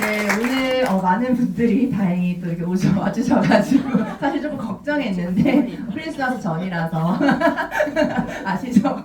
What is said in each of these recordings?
네, 오늘 많은 분들이 다행히 또 이렇게 와주셔가지고 사실 조금 걱정했는데 크리스마스 전이라서 아시죠?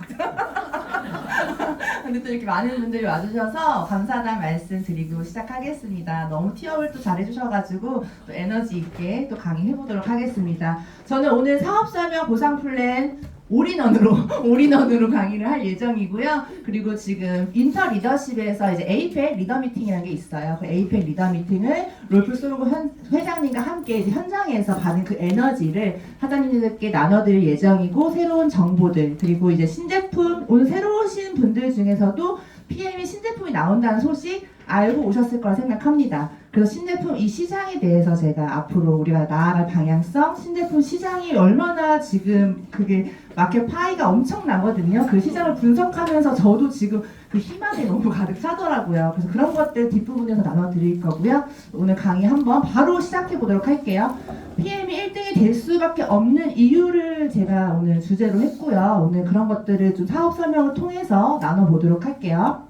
근데 또 이렇게 많은 분들이 와주셔서 감사하다는 말씀 드리고 시작하겠습니다. 너무 티업을 또 잘해주셔가지고 또 에너지 있게 또 강의해보도록 하겠습니다. 저는 오늘 사업설명 보상 플랜 올인원으로 강의를 할 예정이고요. 그리고 지금 인터 리더십에서 이제 에이펙 리더 미팅이라는 게 있어요. 그 에이펙 리더 미팅을 롤프 소르고 회장님과 함께 이제 현장에서 받은 그 에너지를 사장님들께 나눠드릴 예정이고, 새로운 정보들, 그리고 이제 신제품, 오늘 새로 오신 분들 중에서도 PM이 신제품이 나온다는 소식 알고 오셨을 거라 생각합니다. 그래서 신제품 이 시장에 대해서 제가 앞으로 우리가 나아갈 방향성, 신제품 시장이 얼마나 지금 그게 마켓 파이가 엄청나거든요. 그 시장을 분석하면서 저도 지금 그 희망이 너무 가득 차더라고요. 그래서 그런 것들 뒷부분에서 나눠드릴 거고요. 오늘 강의 한번 바로 시작해 보도록 할게요. PM이 1등이 될 수밖에 없는 이유를 제가 오늘 주제로 했고요. 오늘 그런 것들을 좀 사업 설명을 통해서 나눠보도록 할게요.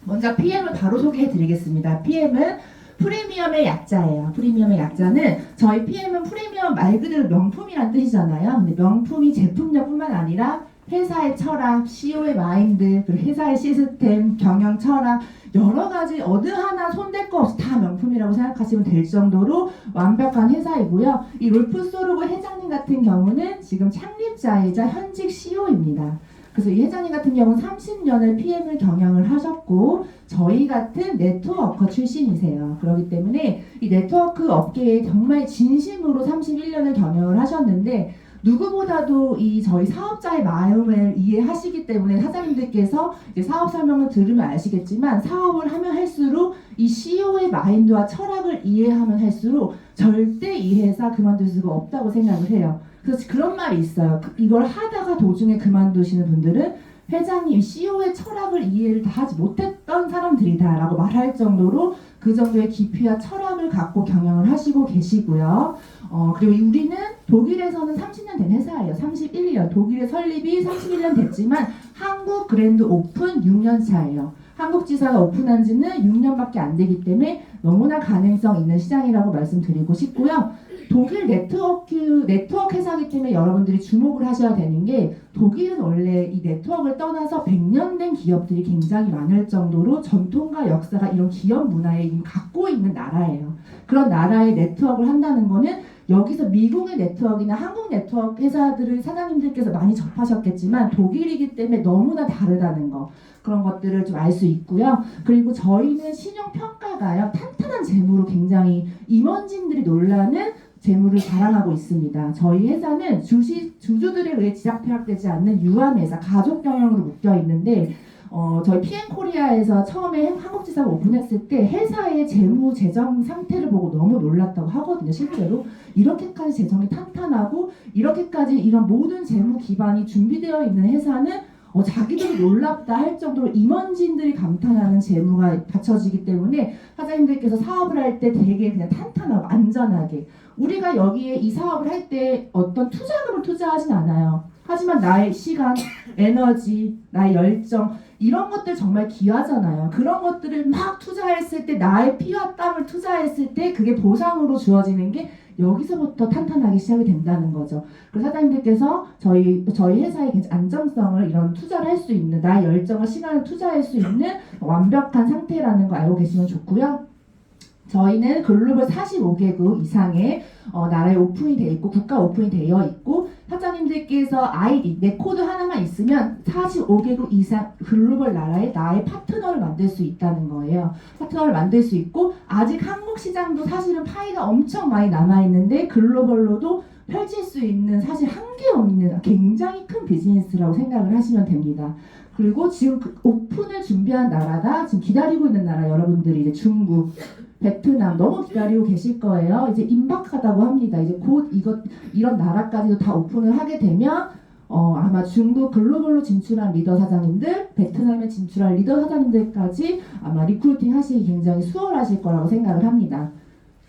먼저 PM을 바로 소개해 드리겠습니다. PM은 프리미엄의 약자예요. 프리미엄의 약자는 저희 PM은 프리미엄 말 그대로 명품이란 뜻이잖아요. 근데 명품이 제품력뿐만 아니라 회사의 철학, CEO의 마인드, 그리고 회사의 시스템, 경영 철학, 여러 가지 어느 하나 손댈 거 없이 다 명품이라고 생각하시면 될 정도로 완벽한 회사이고요. 이 롤프 소르고 회장님 같은 경우는 지금 창립자이자 현직 CEO입니다. 그래서 이 회장님 같은 경우는 30년을 PM을 경영을 하셨고, 저희 같은 네트워커 출신이세요. 그렇기 때문에 이 네트워크 업계에 정말 진심으로 31년을 경영을 하셨는데, 누구보다도 이 저희 사업자의 마음을 이해하시기 때문에 사장님들께서 이제 사업 설명을 들으면 아시겠지만, 사업을 하면 할수록 이 CEO의 마인드와 철학을 이해하면 할수록 절대 이 회사 그만둘 수가 없다고 생각을 해요. 그래서 그런 말이 있어요. 이걸 하다가 도중에 그만두시는 분들은 회장님, CEO의 철학을 이해를 다 하지 못했던 사람들이다 라고 말할 정도로 그 정도의 깊이와 철학을 갖고 경영을 하시고 계시고요. 그리고 우리는 독일에서는 30년 된 회사예요. 31년. 독일의 설립이 31년 됐지만 한국 그랜드 오픈 6년 차예요. 한국 지사가 오픈한 지는 6년밖에 안 되기 때문에 너무나 가능성 있는 시장이라고 말씀드리고 싶고요. 독일 네트워크 회사이기 때문에 여러분들이 주목을 하셔야 되는 게, 독일은 원래 이 네트워크를 떠나서 100년 된 기업들이 굉장히 많을 정도로 전통과 역사가 이런 기업 문화에 이미 갖고 있는 나라예요. 그런 나라의 네트워크를 한다는 거는 여기서 미국의 네트워크나 한국 네트워크 회사들을 사장님들께서 많이 접하셨겠지만 독일이기 때문에 너무나 다르다는 거, 그런 것들을 좀 알 수 있고요. 그리고 저희는 신용평가가요, 탄탄한 재무로 굉장히 임원진들이 놀라는 재무를 자랑하고 있습니다. 저희 회사는 주주들에 의해 지작폐락되지 않는 유한회사, 가족 경영으로 묶여 있는데, 저희 PM코리아에서 처음에 한국지사가 오픈했을 때 회사의 재무 재정 상태를 보고 너무 놀랐다고 하거든요. 실제로 이렇게까지 재정이 탄탄하고 이렇게까지 이런 모든 재무 기반이 준비되어 있는 회사는 자기들이 놀랍다 할 정도로 임원진들이 감탄하는 재무가 갖춰지기 때문에 사장님들께서 사업을 할 때 되게 그냥 탄탄하고 안전하게, 우리가 여기에 이 사업을 할 때 어떤 투자금을 투자하진 않아요. 하지만 나의 시간, 에너지, 나의 열정, 이런 것들 정말 귀하잖아요. 그런 것들을 막 투자했을 때, 나의 피와 땀을 투자했을 때 그게 보상으로 주어지는 게 여기서부터 탄탄하게 시작이 된다는 거죠. 그래서 사장님들께서 저희 회사의 안정성을, 이런 투자를 할 수 있는, 나의 열정과 시간을 투자할 수 있는 완벽한 상태라는 거 알고 계시면 좋고요. 저희는 글로벌 45개국 이상의 나라에 오픈이 되어 있고, 국가 오픈이 되어 있고, 사장님들께서 아이디, 내 코드 하나만 있으면 45개국 이상 글로벌 나라에 나의 파트너를 만들 수 있다는 거예요. 파트너를 만들 수 있고, 아직 한국 시장도 사실은 파이가 엄청 많이 남아있는데 글로벌로도 펼칠 수 있는, 사실 한계 없는 굉장히 큰 비즈니스라고 생각을 하시면 됩니다. 그리고 지금 오픈을 준비한 나라가, 지금 기다리고 있는 나라, 여러분들이 이제 중국, 베트남 너무 기다리고 계실 거예요. 이제 임박하다고 합니다. 이제 곧 이런 나라까지도 다 오픈을 하게 되면 아마 중국 글로벌로 진출한 리더 사장님들, 베트남에 진출한 리더 사장님들까지 아마 리크루팅 하시기 굉장히 수월하실 거라고 생각을 합니다.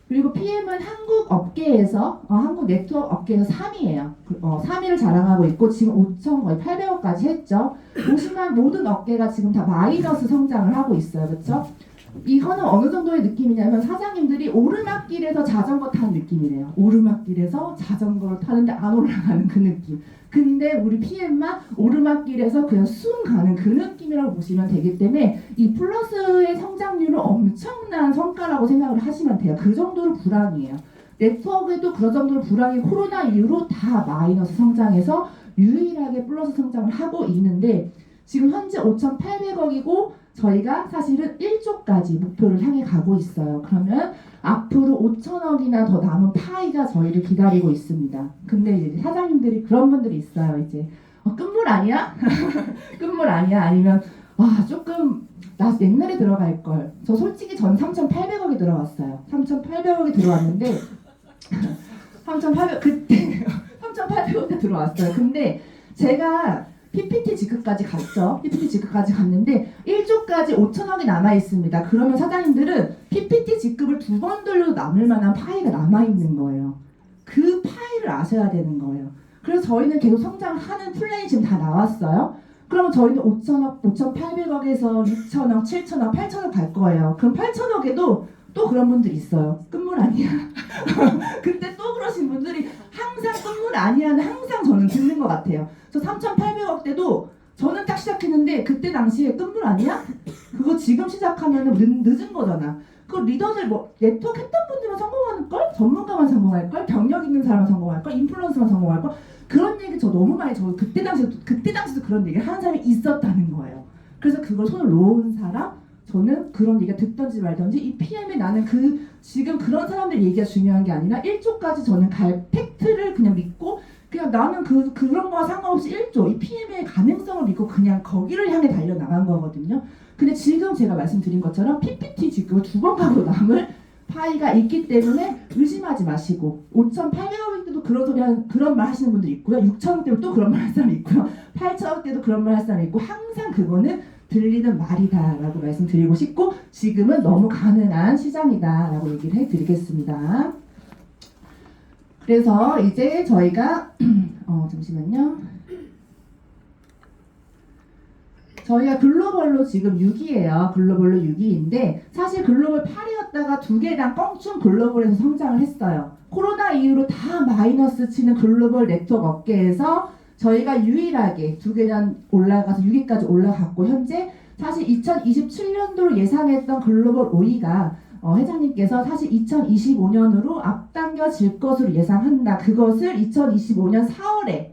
그리고 PM은 한국 업계에서 한국 네트워크 업계에서 3위예요. 3위를 자랑하고 있고, 지금 5천 거의 800억까지 했죠. 보시면 모든 업계가 지금 다 마이너스 성장을 하고 있어요. 그렇죠? 이거는 어느 정도의 느낌이냐면 사장님들이 오르막길에서 자전거 타는 느낌이래요. 오르막길에서 자전거를 타는데 안 올라가는 그 느낌. 근데 우리 PM만 오르막길에서 그냥 쑥 가는 그 느낌이라고 보시면 되기 때문에 이 플러스의 성장률은 엄청난 성과라고 생각을 하시면 돼요. 그 정도로 불황이에요. 네트워크에도 그런 정도로 불황이 코로나 이후로 다 마이너스 성장해서 유일하게 플러스 성장을 하고 있는데 지금 현재 5,800억이고 저희가 사실은 1조까지 목표를 향해 가고 있어요. 그러면 앞으로 5천억이나 더 남은 파이가 저희를 기다리고 있습니다. 근데 이제 사장님들이 그런 분들이 있어요. 이제 끝물 아니야? 끝물 아니야? 아니면 와 조금 나 옛날에 들어갈 걸. 저 솔직히 전 3,800억이 들어왔어요. 3,800억이 들어왔는데 3,800 그때 3,800억에 들어왔어요. 근데 제가 PPT 지급까지 갔죠. PPT 지급까지 갔는데 1조까지 5천억이 남아 있습니다. 그러면 사장님들은 PPT 지급을 2번 돌려도 남을 만한 파이가 남아 있는 거예요. 그 파이를 아셔야 되는 거예요. 그래서 저희는 계속 성장하는 플랜이 지금 다 나왔어요. 그러면 저희는 5천억, 5,800억에서 6천억, 7천억, 8천억 갈 거예요. 그럼 8천억에도 또 그런 분들이 있어요. 끝물 아니야. 그때 또 그러신 분들이 항상 끝물 아니야는 항상 저는 듣는 것 같아요. 저 3,800억 때도 저는 딱 시작했는데 그때 당시에 끝물 아니야? 그거 지금 시작하면 늦은 거잖아. 그 리더들 뭐 네트워크 했던 분들만 성공하는 걸? 전문가만 성공할 걸? 경력 있는 사람만 성공할 걸? 인플루언서만 성공할 걸? 그런 얘기 저 너무 많이 저 그때 당시도 그런 얘기를 하는 사람이 있었다는 거예요. 그래서 그걸 손을 놓은 사람 저는 그런 얘기가 듣던지 말던지 이 PM에 나는 지금 그런 사람들 얘기가 중요한 게 아니라 1조까지 저는 갈 팩트를 그냥 믿고 그냥 나는 그런 거와 상관없이 1조 이 PM의 가능성을 믿고 그냥 거기를 향해 달려나간 거거든요. 근데 지금 제가 말씀드린 것처럼 PPT 지급을 2번 가고 남을 파이가 있기 때문에 의심하지 마시고 5,800억 때도 그런 말 하시는 분들이 있고요. 6천억 때도 또 그런 말 하는 사람이 있고요. 8천억 때도 그런 말 하는 사람이 있고 항상 그거는 들리는 말이다 라고 말씀드리고 싶고 지금은 너무 가능한 시장이다 라고 얘기를 해드리겠습니다. 그래서 이제 저희가 잠시만요. 저희가 글로벌로 지금 6위예요. 글로벌로 6위인데 사실 글로벌 8위였다가 2개당 껑충 글로벌에서 성장을 했어요. 코로나 이후로 다 마이너스 치는 글로벌 네트워크 업계에서 저희가 유일하게 2개당 올라가서 6위까지 올라갔고 현재 사실 2027년도로 예상했던 글로벌 5위가 회장님께서 사실 2025년으로 앞당겨질 것으로 예상한다. 그것을 2025년 4월에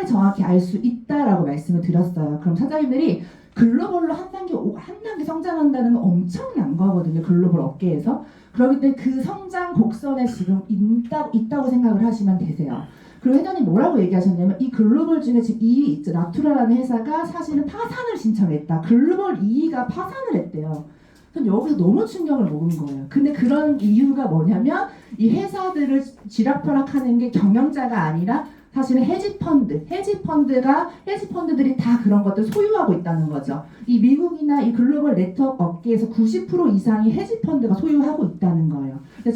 정확히 알 수 있다라고 말씀을 드렸어요. 그럼 사장님들이 글로벌로 한 단계 성장한다는 건 엄청난 거거든요. 글로벌 업계에서. 그렇기 때문에 그 성장 곡선에 지금 있다고 생각을 하시면 되세요. 그리고 회장님 뭐라고 얘기하셨냐면 이 글로벌 중에 지금 2위 있죠. 나투라라는 회사가 사실은 파산을 신청했다. 글로벌 2위가 파산을 했대요. 전 여기서 너무 충격을 먹은 거예요. 근데 그런 이유가 뭐냐면 이 회사들을 쥐락펴락하는 게 경영자가 아니라 사실은 헤지펀드들이 다 그런 것들 소유하고 있다는 거죠. 이 미국이나 이 글로벌 네트워크 업계에서 90% 이상이 헤지펀드가 소유하고 있다는 거예요. 근데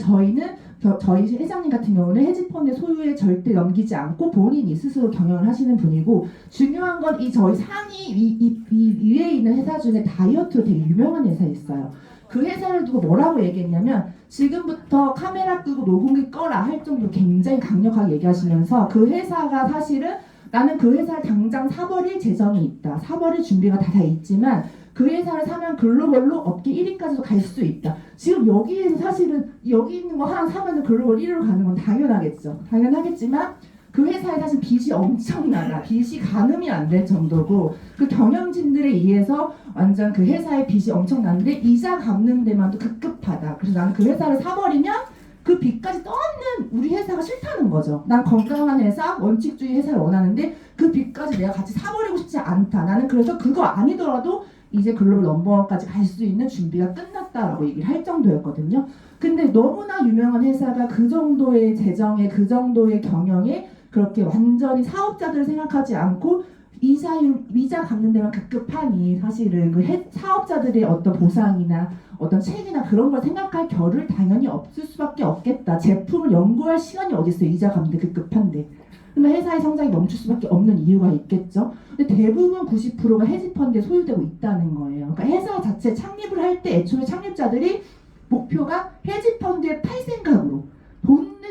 저희 회장님 같은 경우는 헤지펀드 소유에 절대 넘기지 않고 본인이 스스로 경영을 하시는 분이고 중요한 건 이 저희 상위 이 위에 있는 회사 중에 다이어트로 되게 유명한 회사 있어요. 그 회사를 두고 뭐라고 얘기했냐면 지금부터 카메라 끄고 녹음기 꺼라 할 정도로 굉장히 강력하게 얘기하시면서 그 회사가 사실은 나는 그 회사를 당장 사버릴 재정이 있다. 사버릴 준비가 다 있지만 그 회사를 사면 글로벌로 업계 1위까지도 갈 수 있다. 지금 여기에서 사실은 여기 있는 거 하나 사면 글로벌 1위로 가는 건 당연하겠죠. 당연하겠지만 그 회사에 사실 빚이 엄청나다. 빚이 가늠이 안 될 정도고 그 경영진들에 의해서 완전 그 회사의 빚이 엄청난데 이자 갚는 데만도 급급하다. 그래서 나는 그 회사를 사버리면 그 빚까지 떠안는 우리 회사가 싫다는 거죠. 난 건강한 회사, 원칙주의 회사를 원하는데 그 빚까지 내가 같이 사버리고 싶지 않다. 나는 그래서 그거 아니더라도 이제 글로벌 넘버원까지 갈 수 있는 준비가 끝났다라고 얘기를 할 정도였거든요. 근데 너무나 유명한 회사가 그 정도의 재정에 그 정도의 경영에 그렇게 완전히 사업자들을 생각하지 않고 이자 갚는 데만 급급하니 사실은 그 사업자들의 어떤 보상이나 어떤 책이나 그런 걸 생각할 겨를 당연히 없을 수밖에 없겠다. 제품을 연구할 시간이 어디 있어요. 이자 갚는 데 급급한데. 그러면 회사의 성장이 멈출 수밖에 없는 이유가 있겠죠. 근데 대부분 90%가 헤지펀드에 소유되고 있다는 거예요. 그러니까 회사 자체 창립을 할 때 애초에 창립자들이 목표가 헤지펀드에 팔 생각으로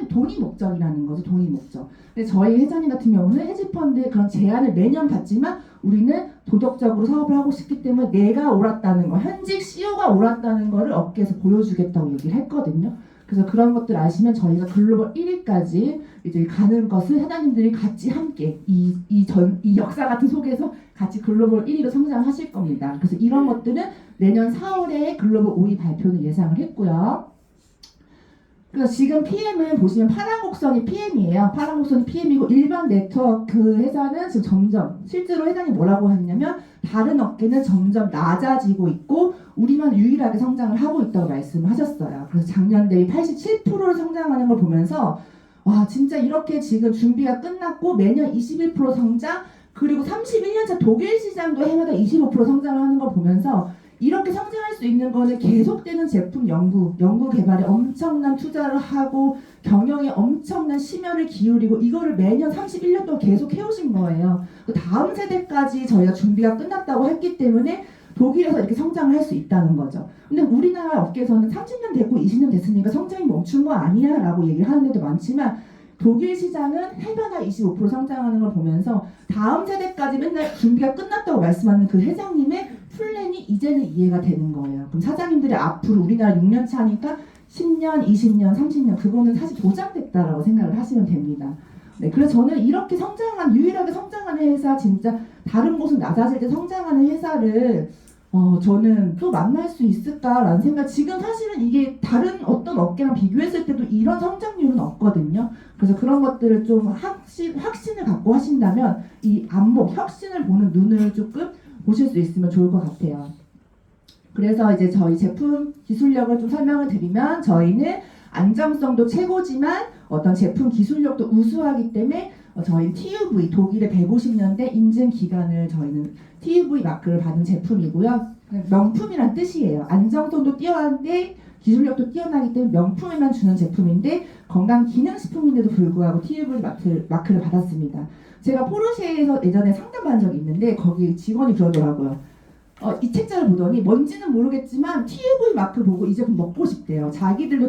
돈이 목적이라는 거죠. 돈이 목적. 근데 저희 회장님 같은 경우는 헤지펀드의 그런 제안을 매년 받지만 우리는 도덕적으로 사업을 하고 싶기 때문에 내가 옳았다는 거, 현직 CEO가 옳았다는 거를 업계에서 보여주겠다고 얘기를 했거든요. 그래서 그런 것들 아시면 저희가 글로벌 1위까지 이제 가는 것을 회장님들이 같이 함께 이 역사 같은 속에서 같이 글로벌 1위로 성장하실 겁니다. 그래서 이런 것들은 내년 4월에 글로벌 5위 발표는 예상을 했고요. 그래서 지금 PM은 보시면 파란 곡선이 PM이에요. 파란 곡선이 PM이고 일반 네트워크 회사는 지금 점점 실제로 회장님 뭐라고 했냐면 다른 업계는 점점 낮아지고 있고 우리만 유일하게 성장을 하고 있다고 말씀을 하셨어요. 그래서 작년 대비 87%를 성장하는 걸 보면서 와 진짜 이렇게 지금 준비가 끝났고 매년 21% 성장 그리고 31년차 독일 시장도 해마다 25% 성장을 하는 걸 보면서 이렇게 성장할 수 있는 거는 계속되는 제품 연구 개발에 엄청난 투자를 하고 경영에 엄청난 심혈을 기울이고 이거를 매년 31년 동안 계속 해오신 거예요. 다음 세대까지 저희가 준비가 끝났다고 했기 때문에 독일에서 이렇게 성장을 할 수 있다는 거죠. 근데 우리나라 업계에서는 30년 됐고 20년 됐으니까 성장이 멈춘 거 아니야 라고 얘기를 하는 데도 많지만 독일 시장은 해마다 25% 성장하는 걸 보면서 다음 세대까지 맨날 준비가 끝났다고 말씀하는 그 회장님의 플랜이 이제는 이해가 되는 거예요. 그럼 사장님들이 앞으로 우리나라 6년 차니까 10년, 20년, 30년 그거는 사실 보장됐다라고 생각을 하시면 됩니다. 네, 그래서 저는 이렇게 유일하게 성장하는 회사 진짜 다른 곳은 낮아질 때 성장하는 회사를 저는 또 만날 수 있을까라는 생각. 지금 사실은 이게 다른 어떤 업계랑 비교했을 때도 이런 성장률은 없거든요. 그래서 그런 것들을 좀 확신을 갖고 하신다면 이 안목, 혁신을 보는 눈을 조금 보실 수 있으면 좋을 것 같아요. 그래서 이제 저희 제품 기술력을 좀 설명을 드리면 저희는 안정성도 최고지만 어떤 제품 기술력도 우수하기 때문에 저희 TUV 독일의 150년대 인증 기간을 저희는 TUV 마크를 받은 제품이고요. 명품이란 뜻이에요. 안정성도 뛰어난데 기술력도 뛰어나기 때문에 명품에만 주는 제품인데 건강기능식품인데도 불구하고 TUV 마크를 받았습니다. 제가 포르쉐에서 예전에 상담한 적이 있는데 거기 직원이 그러더라고요. 이 책자를 보더니 뭔지는 모르겠지만 TUV 마크 보고 이 제품 먹고 싶대요. 자기들도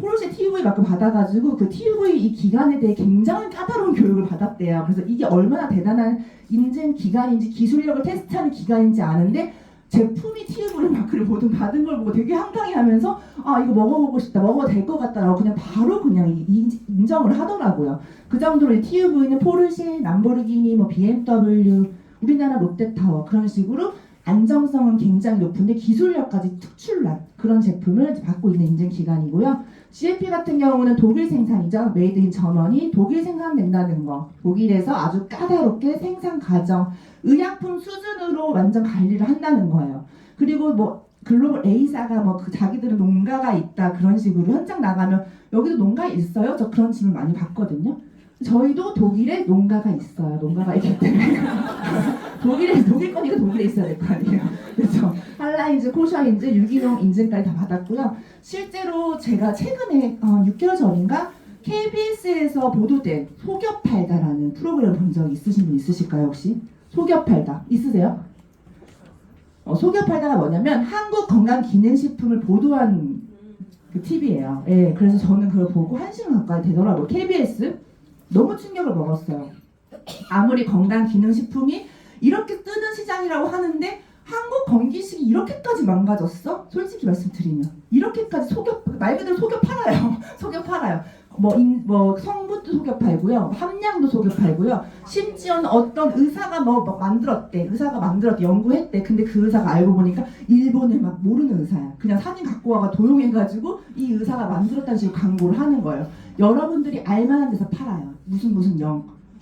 포르쉐 TUV 마크 받아가지고 그 TUV 이 기간에 대해 굉장히 까다로운 교육을 받았대요. 그래서 이게 얼마나 대단한 인증 기간인지 기술력을 테스트하는 기간인지 아는데 제품이 TUV 마크를 받은 걸 보고 되게 한강해하면서 아 이거 먹어보고 싶다, 먹어도 될 것 같다라고 그냥 바로 그냥 인정을 하더라고요. 그 정도로 TUV는 포르쉐, 람보르기니, BMW, 우리나라 롯데타워 그런 식으로 안정성은 굉장히 높은데 기술력까지 특출난 그런 제품을 받고 있는 인증 기간이고요. GMP 같은 경우는 독일 생산이죠. 메이드 인 저머니 독일 생산된다는 거. 독일에서 아주 까다롭게 생산 과정, 의약품 수준으로 완전 관리를 한다는 거예요. 그리고 뭐 글로벌 A사가 뭐 그 자기들은 농가가 있다 그런 식으로 현장 나가면 여기도 농가 있어요? 저 그런 질문 많이 받거든요. 저희도 독일에 농가가 있어요. 농가가 있기 때문에 독일 거니까 독일에 있어야 될 거 아니에요. 그래서 할라인즈, 코샤인즈, 유기농 인증까지 다 받았고요. 실제로 제가 최근에 6개월 전인가 KBS에서 보도된 속여 팔다라는 프로그램 본 적 있으신 분 있으실까요 혹시? 속여 팔다 있으세요? 속여 팔다가 뭐냐면 한국 건강기능식품을 보도한 그 TV예요. 예, 그래서 저는 그걸 보고 1시간 가까이 되더라고요. KBS 너무 충격을 먹었어요. 아무리 건강기능식품이 이렇게 뜨는 시장이라고 하는데 한국 건기식이 이렇게까지 망가졌어? 솔직히 말씀드리면 이렇게까지 말 그대로 속여 팔아요. 속여 팔아요. 뭐 성분도 속여 팔고요, 함량도 속여 팔고요. 심지어는 어떤 의사가 만들었대, 연구했대. 근데 그 의사가 알고 보니까 일본에 막 모르는 의사야. 그냥 사진 갖고 와가 도용해가지고 이 의사가 만들었다는 식으로 광고를 하는 거예요. 여러분들이 알만한 데서 팔아요. 무슨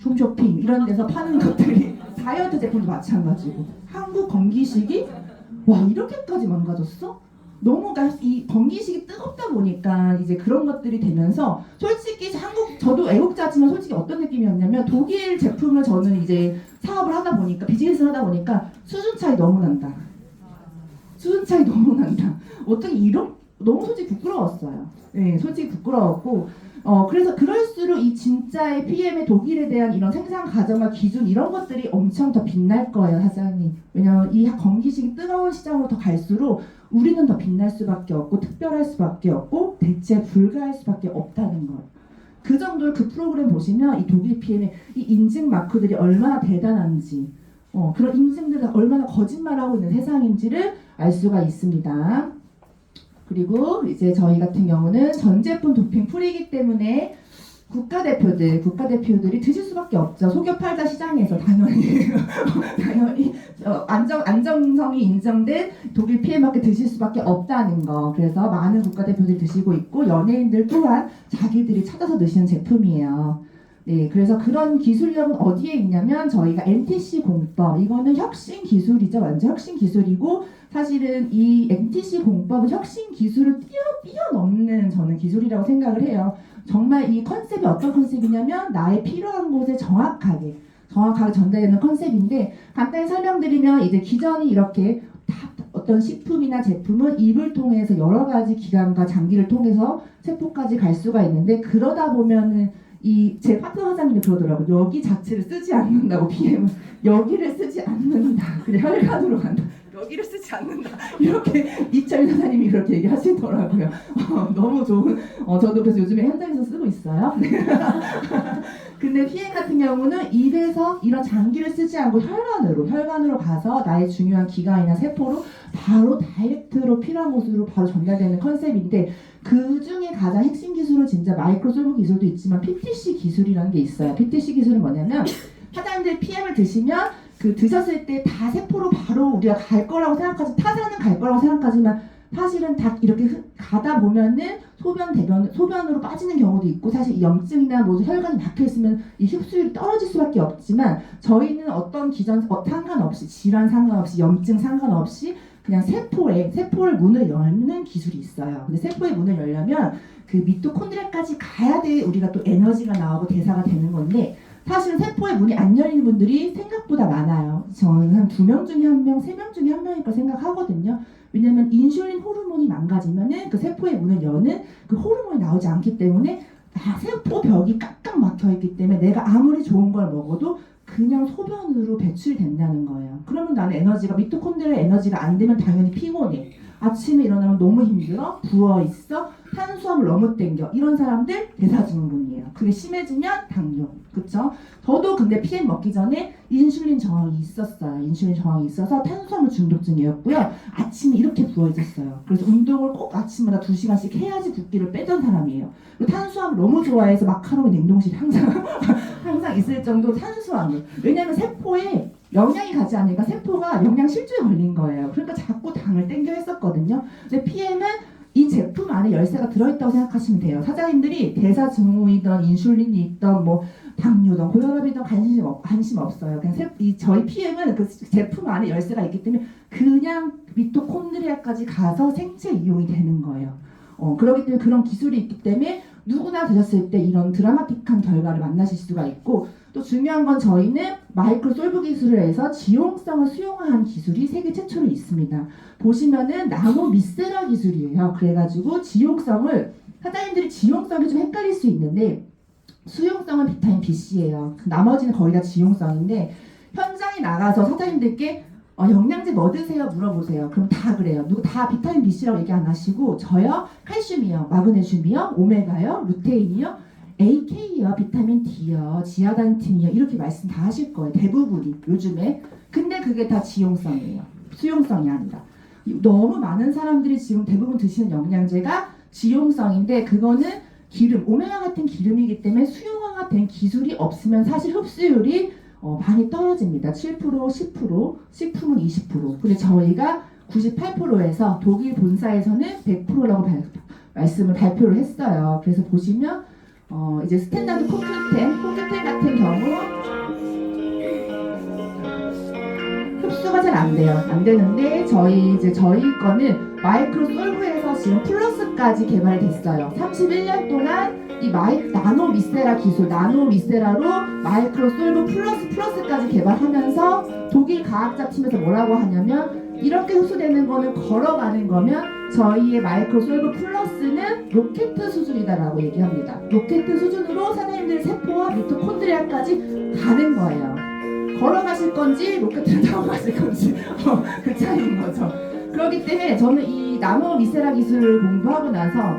홈쇼핑 이런 데서 파는 것들이 다이어트 제품도 마찬가지고 한국 건기식이 와 이렇게까지 망가졌어? 너무 이 건기식이 뜨겁다 보니까 이제 그런 것들이 되면서 솔직히 저도 애국자지만 솔직히 어떤 느낌이었냐면 독일 제품을 저는 이제 사업을 하다 보니까 비즈니스를 하다 보니까 수준 차이 너무 난다. 어떻게 너무 솔직히 부끄러웠어요. 네, 솔직히 부끄러웠고 그래서 그럴수록 이 진짜의 PM의 독일에 대한 이런 생산 과정과 기준 이런 것들이 엄청 더 빛날 거예요, 사장님. 왜냐하면 이 건기식이 뜨거운 시장으로 더 갈수록 우리는 더 빛날 수밖에 없고 특별할 수밖에 없고 대체 불가할 수밖에 없다는 거예요. 그 정도로 그 프로그램 보시면 이 독일 PM의 이 인증 마크들이 얼마나 대단한지 그런 인증들이 얼마나 거짓말하고 있는 세상인지를 알 수가 있습니다. 그리고 이제 저희 같은 경우는 전 제품 도핑 프리이기 때문에 국가대표들이 드실 수밖에 없죠. 속여 팔자 시장에서 당연히 당연히 안정성이 인정된 독일 PM밖에 드실 수밖에 없다는 거. 그래서 많은 국가대표들이 드시고 있고 연예인들 또한 자기들이 찾아서 드시는 제품이에요. 네, 그래서 그런 기술력은 어디에 있냐면 저희가 NTC 공법 이거는 혁신 기술이죠. 완전 혁신 기술이고 사실은 이 NTC 공법은 혁신 기술을 뛰어넘는 저는 기술이라고 생각을 해요. 정말 이 컨셉이 어떤 컨셉이냐면 나의 필요한 곳에 정확하게 전달되는 컨셉인데 간단히 설명드리면 이제 기존이 이렇게 다 어떤 식품이나 제품은 입을 통해서 여러 가지 기관과 장기를 통해서 세포까지 갈 수가 있는데 그러다 보면은 제 파트너 사장님이 그러더라고요. 여기 자체를 쓰지 않는다고 PM은 여기를 쓰지 않는다. 그래 혈관으로 간다. 여기를 쓰지 않는다. 이렇게 이철 사장님이 그렇게 얘기하시더라고요. 너무 좋은. 저도 그래서 요즘에 현장에서 쓰고 있어요. 근데 PM 같은 경우는 입에서 이런 장기를 쓰지 않고 혈관으로 가서 나의 중요한 기관이나 세포로 바로 다이렉트로 필요한 곳으로 바로 전달되는 컨셉인데 그 중에 가장 핵심 기술은 진짜 마이크로 솔브 기술도 있지만 PTC 기술이라는 게 있어요. PTC 기술은 뭐냐면 사장님들 PM을 드시면 그 드셨을 때 다 세포로 바로 우리가 갈 거라고 생각하지 타사는 갈 거라고 생각하지만 사실은 다 이렇게 가다 보면은 소변으로 빠지는 경우도 있고 사실 이 염증이나 뭐 혈관이 막혀 있으면 이 흡수율이 떨어질 수밖에 없지만 저희는 어떤 상관없이 질환 상관없이 염증 상관없이 그냥 세포를 문을 열는 기술이 있어요. 근데 세포의 문을 열려면 그 미토콘드리아까지 가야 돼 우리가 또 에너지가 나오고 대사가 되는 건데 사실은 세포의 문이 안 열리는 분들이 생각보다 많아요. 저는 한 2명 중에 1명, 3명 중에 1명일까 생각하거든요. 왜냐면 인슐린 호르몬이 망가지면은 그 세포의 문을 여는 그 호르몬이 나오지 않기 때문에 세포 벽이 꽉꽉 막혀 있기 때문에 내가 아무리 좋은 걸 먹어도 그냥 소변으로 배출된다는 거예요. 그러면 나는 미토콘드리아 에너지가 안 되면 당연히 피곤해. 아침에 일어나면 너무 힘들어, 부어있어, 탄수화물 너무 땡겨. 이런 사람들 대사증후군이에요. 그게 심해지면 당뇨. 그쵸? 저도 근데 PM 먹기 전에 인슐린 저항이 있었어요. 인슐린 저항이 있어서 탄수화물 중독증이었고요. 아침에 이렇게 부어있었어요. 그래서 운동을 꼭 아침마다 2시간씩 해야지 붓기를 빼던 사람이에요. 그리고 탄수화물 너무 좋아해서 마카롱 냉동실 항상 있을 정도 탄수화물. 왜냐면 세포에 영양이 가지 않으니까 세포가 영양 실조에 걸린 거예요. 그러니까 자꾸 당을 땡겨 했었거든요. 근데 PM은 이 제품 안에 열쇠가 들어있다고 생각하시면 돼요. 사장님들이 대사증후이든 인슐린이 있던 뭐 당뇨든 고혈압이든 관심 없어요. 그냥 저희 PM은 그 제품 안에 열쇠가 있기 때문에 그냥 미토콘드리아까지 가서 생체 이용이 되는 거예요. 그렇기 때문에 그런 기술이 있기 때문에 누구나 드셨을 때 이런 드라마틱한 결과를 만나실 수가 있고 또 중요한 건 저희는 마이크로 솔브 기술을 해서 지용성을 수용한 기술이 세계 최초로 있습니다. 보시면은 나노 미세라 기술이에요. 그래가지고 사장님들이 지용성이 좀 헷갈릴 수 있는데 수용성은 비타민 B씨예요. 나머지는 거의 다 지용성인데 현장에 나가서 사장님들께 영양제 뭐 드세요? 물어보세요. 그럼 다 그래요. 다 비타민 B씨라고 얘기 안 하시고 저요? 칼슘이요, 마그네슘이요, 오메가요, 루테인이요, AK요, 비타민 D요, 지아단틴이요 이렇게 말씀 다 하실 거예요. 대부분이 요즘에. 근데 그게 다 지용성이에요. 수용성이 아니라. 너무 많은 사람들이 지금 대부분 드시는 영양제가 지용성인데 그거는 오메가 같은 기름이기 때문에 수용화가 된 기술이 없으면 사실 흡수율이 많이 떨어집니다. 7%, 10%, 식품은 20%. 근데 저희가 98%에서 독일 본사에서는 100%라고 말씀을 발표를 했어요. 그래서 보시면 이제 스탠다드 콩큐텐 같은 경우 흡수가 잘 안 돼요. 안 되는데 저희 거는 마이크로 솔브에서 지금 플러스까지 개발이 됐어요. 31년 동안 이 나노 미세라 기술, 나노 미세라로 마이크로 솔브 플러스까지 개발하면서 독일 과학자 팀에서 뭐라고 하냐면 이렇게 흡수되는 거는 걸어가는 거면 저희의 마이크로솔브 플러스는 로켓 수준이다라고 얘기합니다. 로켓 수준으로 사장님들 세포와 미토콘드리아까지 가는 거예요. 걸어가실 건지 로켓을 타고 가실 건지 그 차이인 거죠. 그렇기 때문에 저는 이 나노 미세라 기술을 공부하고 나서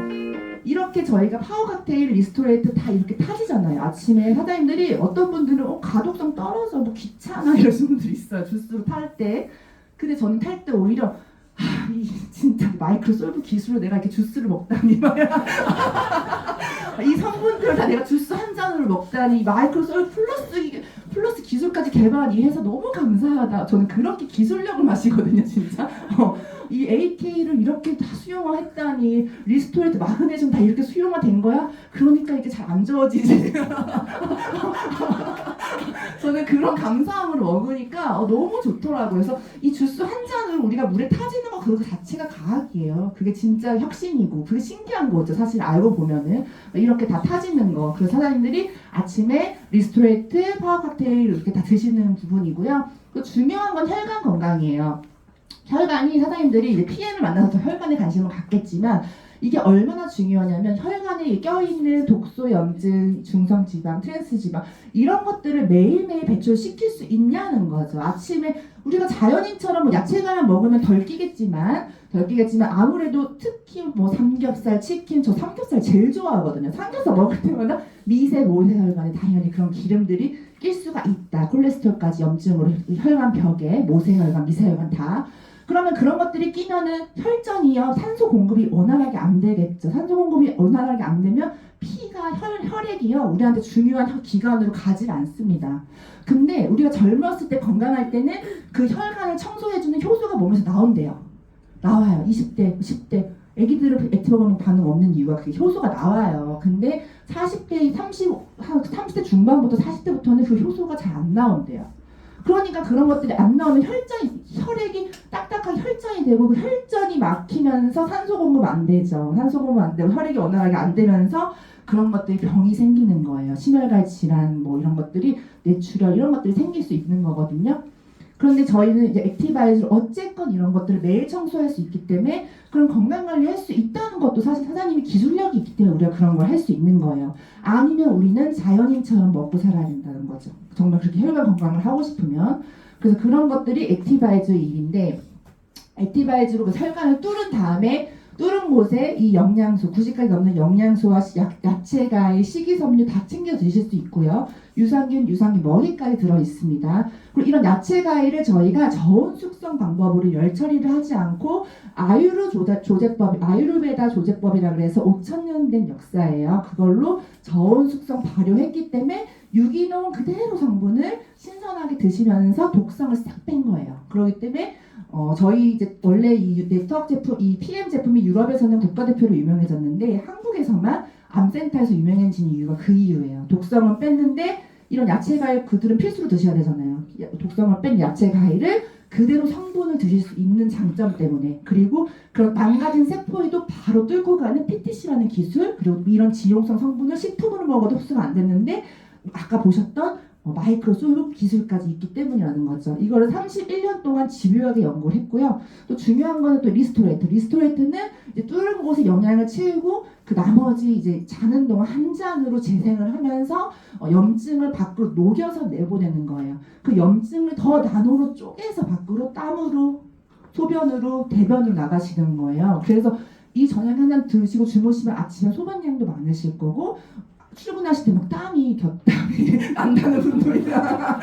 이렇게 저희가 파워 칵테일, 리스토레이트 다 이렇게 타지잖아요. 아침에 사장님들이 어떤 분들은 가독성 떨어져 뭐 귀찮아 이러시는 분들이 있어요. 주스로 탈 때. 근데 저는 탈 때 오히려 이 진짜 마이크로솔브 기술로 내가 이렇게 주스를 먹다니 이 성분들을 다 내가 주스 한 잔으로 먹다니 마이크로솔브 플러스 기술까지 개발한 이 회사 너무 감사하다. 저는 그렇게 기술력을 마시거든요, 진짜. 이 AK를 이렇게 다 수용화했다니 리스토레이트 마그네슘 다 이렇게 수용화된 거야? 그러니까 이게 잘 안 저어지지. 저는 그런 감사함으로 먹으니까 너무 좋더라고요. 그래서 이 주스 한 잔을 우리가 물에 타지는 거 그거 자체가 과학이에요. 그게 진짜 혁신이고 그게 신기한 거죠. 사실 알고 보면은 이렇게 다 타지는 거. 그래서 사장님들이 아침에 리스토레이트, 파워 칵테일 이렇게 다 드시는 부분이고요. 또 중요한 건 혈관 건강이에요. 혈관이 사장님들이 이제 PM을 만나서 더 혈관에 관심을 갖겠지만 이게 얼마나 중요하냐면 혈관에 껴있는 독소, 염증, 중성지방, 트랜스지방 이런 것들을 매일매일 배출시킬 수 있냐는 거죠. 아침에 우리가 자연인처럼 뭐 야채만 먹으면 덜 끼겠지만 아무래도 특히 뭐 삼겹살, 치킨 저 삼겹살 제일 좋아하거든요. 삼겹살 먹을 때마다 미세, 모세혈관에 당연히 그런 기름들이 낄 수가 있다. 콜레스테롤까지 염증으로 혈관 벽에 모세혈관, 미세혈관 다. 그러면 그런 것들이 끼면은 혈전이요 산소 공급이 원활하게 안 되겠죠. 산소 공급이 원활하게 안 되면 피가 혈액이요 우리한테 중요한 기관으로 가질 않습니다. 근데 우리가 젊었을 때 건강할 때는 그 혈관을 청소해주는 효소가 몸에서 나온대요. 나와요. 20대, 10대 애기들을 액티브 먹으면 반응 없는 이유가 그게 효소가 나와요. 근데 40대, 30대 중반부터 40대부터는 그 효소가 잘 안 나온대요. 그러니까 그런 것들이 안 나오면 혈액이 딱딱하게 혈전이 되고 그 혈전이 막히면서 산소 공급 안 되죠. 산소 공급 안 되고 혈액이 원활하게 안 되면서 그런 것들이 병이 생기는 거예요. 심혈관 질환 뭐 이런 것들이 뇌출혈 이런 것들이 생길 수 있는 거거든요. 그런데 저희는 이제 액티바이즈로 어쨌건 이런 것들을 매일 청소할 수 있기 때문에 그런 건강관리를 할 수 있다는 것도 사실 사장님이 기술력이 있기 때문에 우리가 그런 걸 할 수 있는 거예요. 아니면 우리는 자연인처럼 먹고 살아야 된다는 거죠. 정말 그렇게 혈관 건강을 하고 싶으면. 그래서 그런 것들이 액티바이즈의 일인데 액티바이즈로 그 혈관을 뚫은 다음에 뚫은 곳에 이 영양소, 90가지 넘는 영양소와 야채가의 식이섬유 다 챙겨 드실 수 있고요. 유산균, 머리까지 들어 있습니다. 그리고 이런 야채가위를 저희가 저온 숙성 방법으로 열 처리를 하지 않고 아유르베다 조제법이라 그래서 5,000년 된 역사예요. 그걸로 저온 숙성 발효했기 때문에 유기농 그대로 성분을 신선하게 드시면서 독성을 싹 뺀 거예요. 그렇기 때문에 저희 이제 원래 이 네트워크 제품, 이 PM 제품이 유럽에서는 국가대표로 유명해졌는데 한국에서만 암센터에서 유명해진 이유가 그 이유예요. 독성은 뺐는데 이런 야채 과일 그들은 필수로 드셔야 되잖아요. 독성을 뺀 야채 과일을 그대로 성분을 드실 수 있는 장점 때문에 그리고 그런 망가진 세포에도 바로 뚫고 가는 PTC라는 기술 그리고 이런 지용성 성분을 식품으로 먹어도 흡수가 안 됐는데 아까 보셨던 마이크로솔브 기술까지 있기 때문이라는 거죠. 이거를 31년 동안 집요하게 연구를 했고요. 또 중요한 거는 또 리스토레이트는 이제 뚫은 곳에 영양을 채우고 그 나머지 이제 자는 동안 한 잔으로 재생을 하면서 염증을 밖으로 녹여서 내보내는 거예요. 그 염증을 더 나노로 쪼개서 밖으로 땀으로 소변으로 대변으로 나가시는 거예요. 그래서 이 저녁 한 잔 드시고 주무시면 아침에 소변량도 많으실 거고 출근하실 때 막 땀이 곁땀이 난다는 분들이랑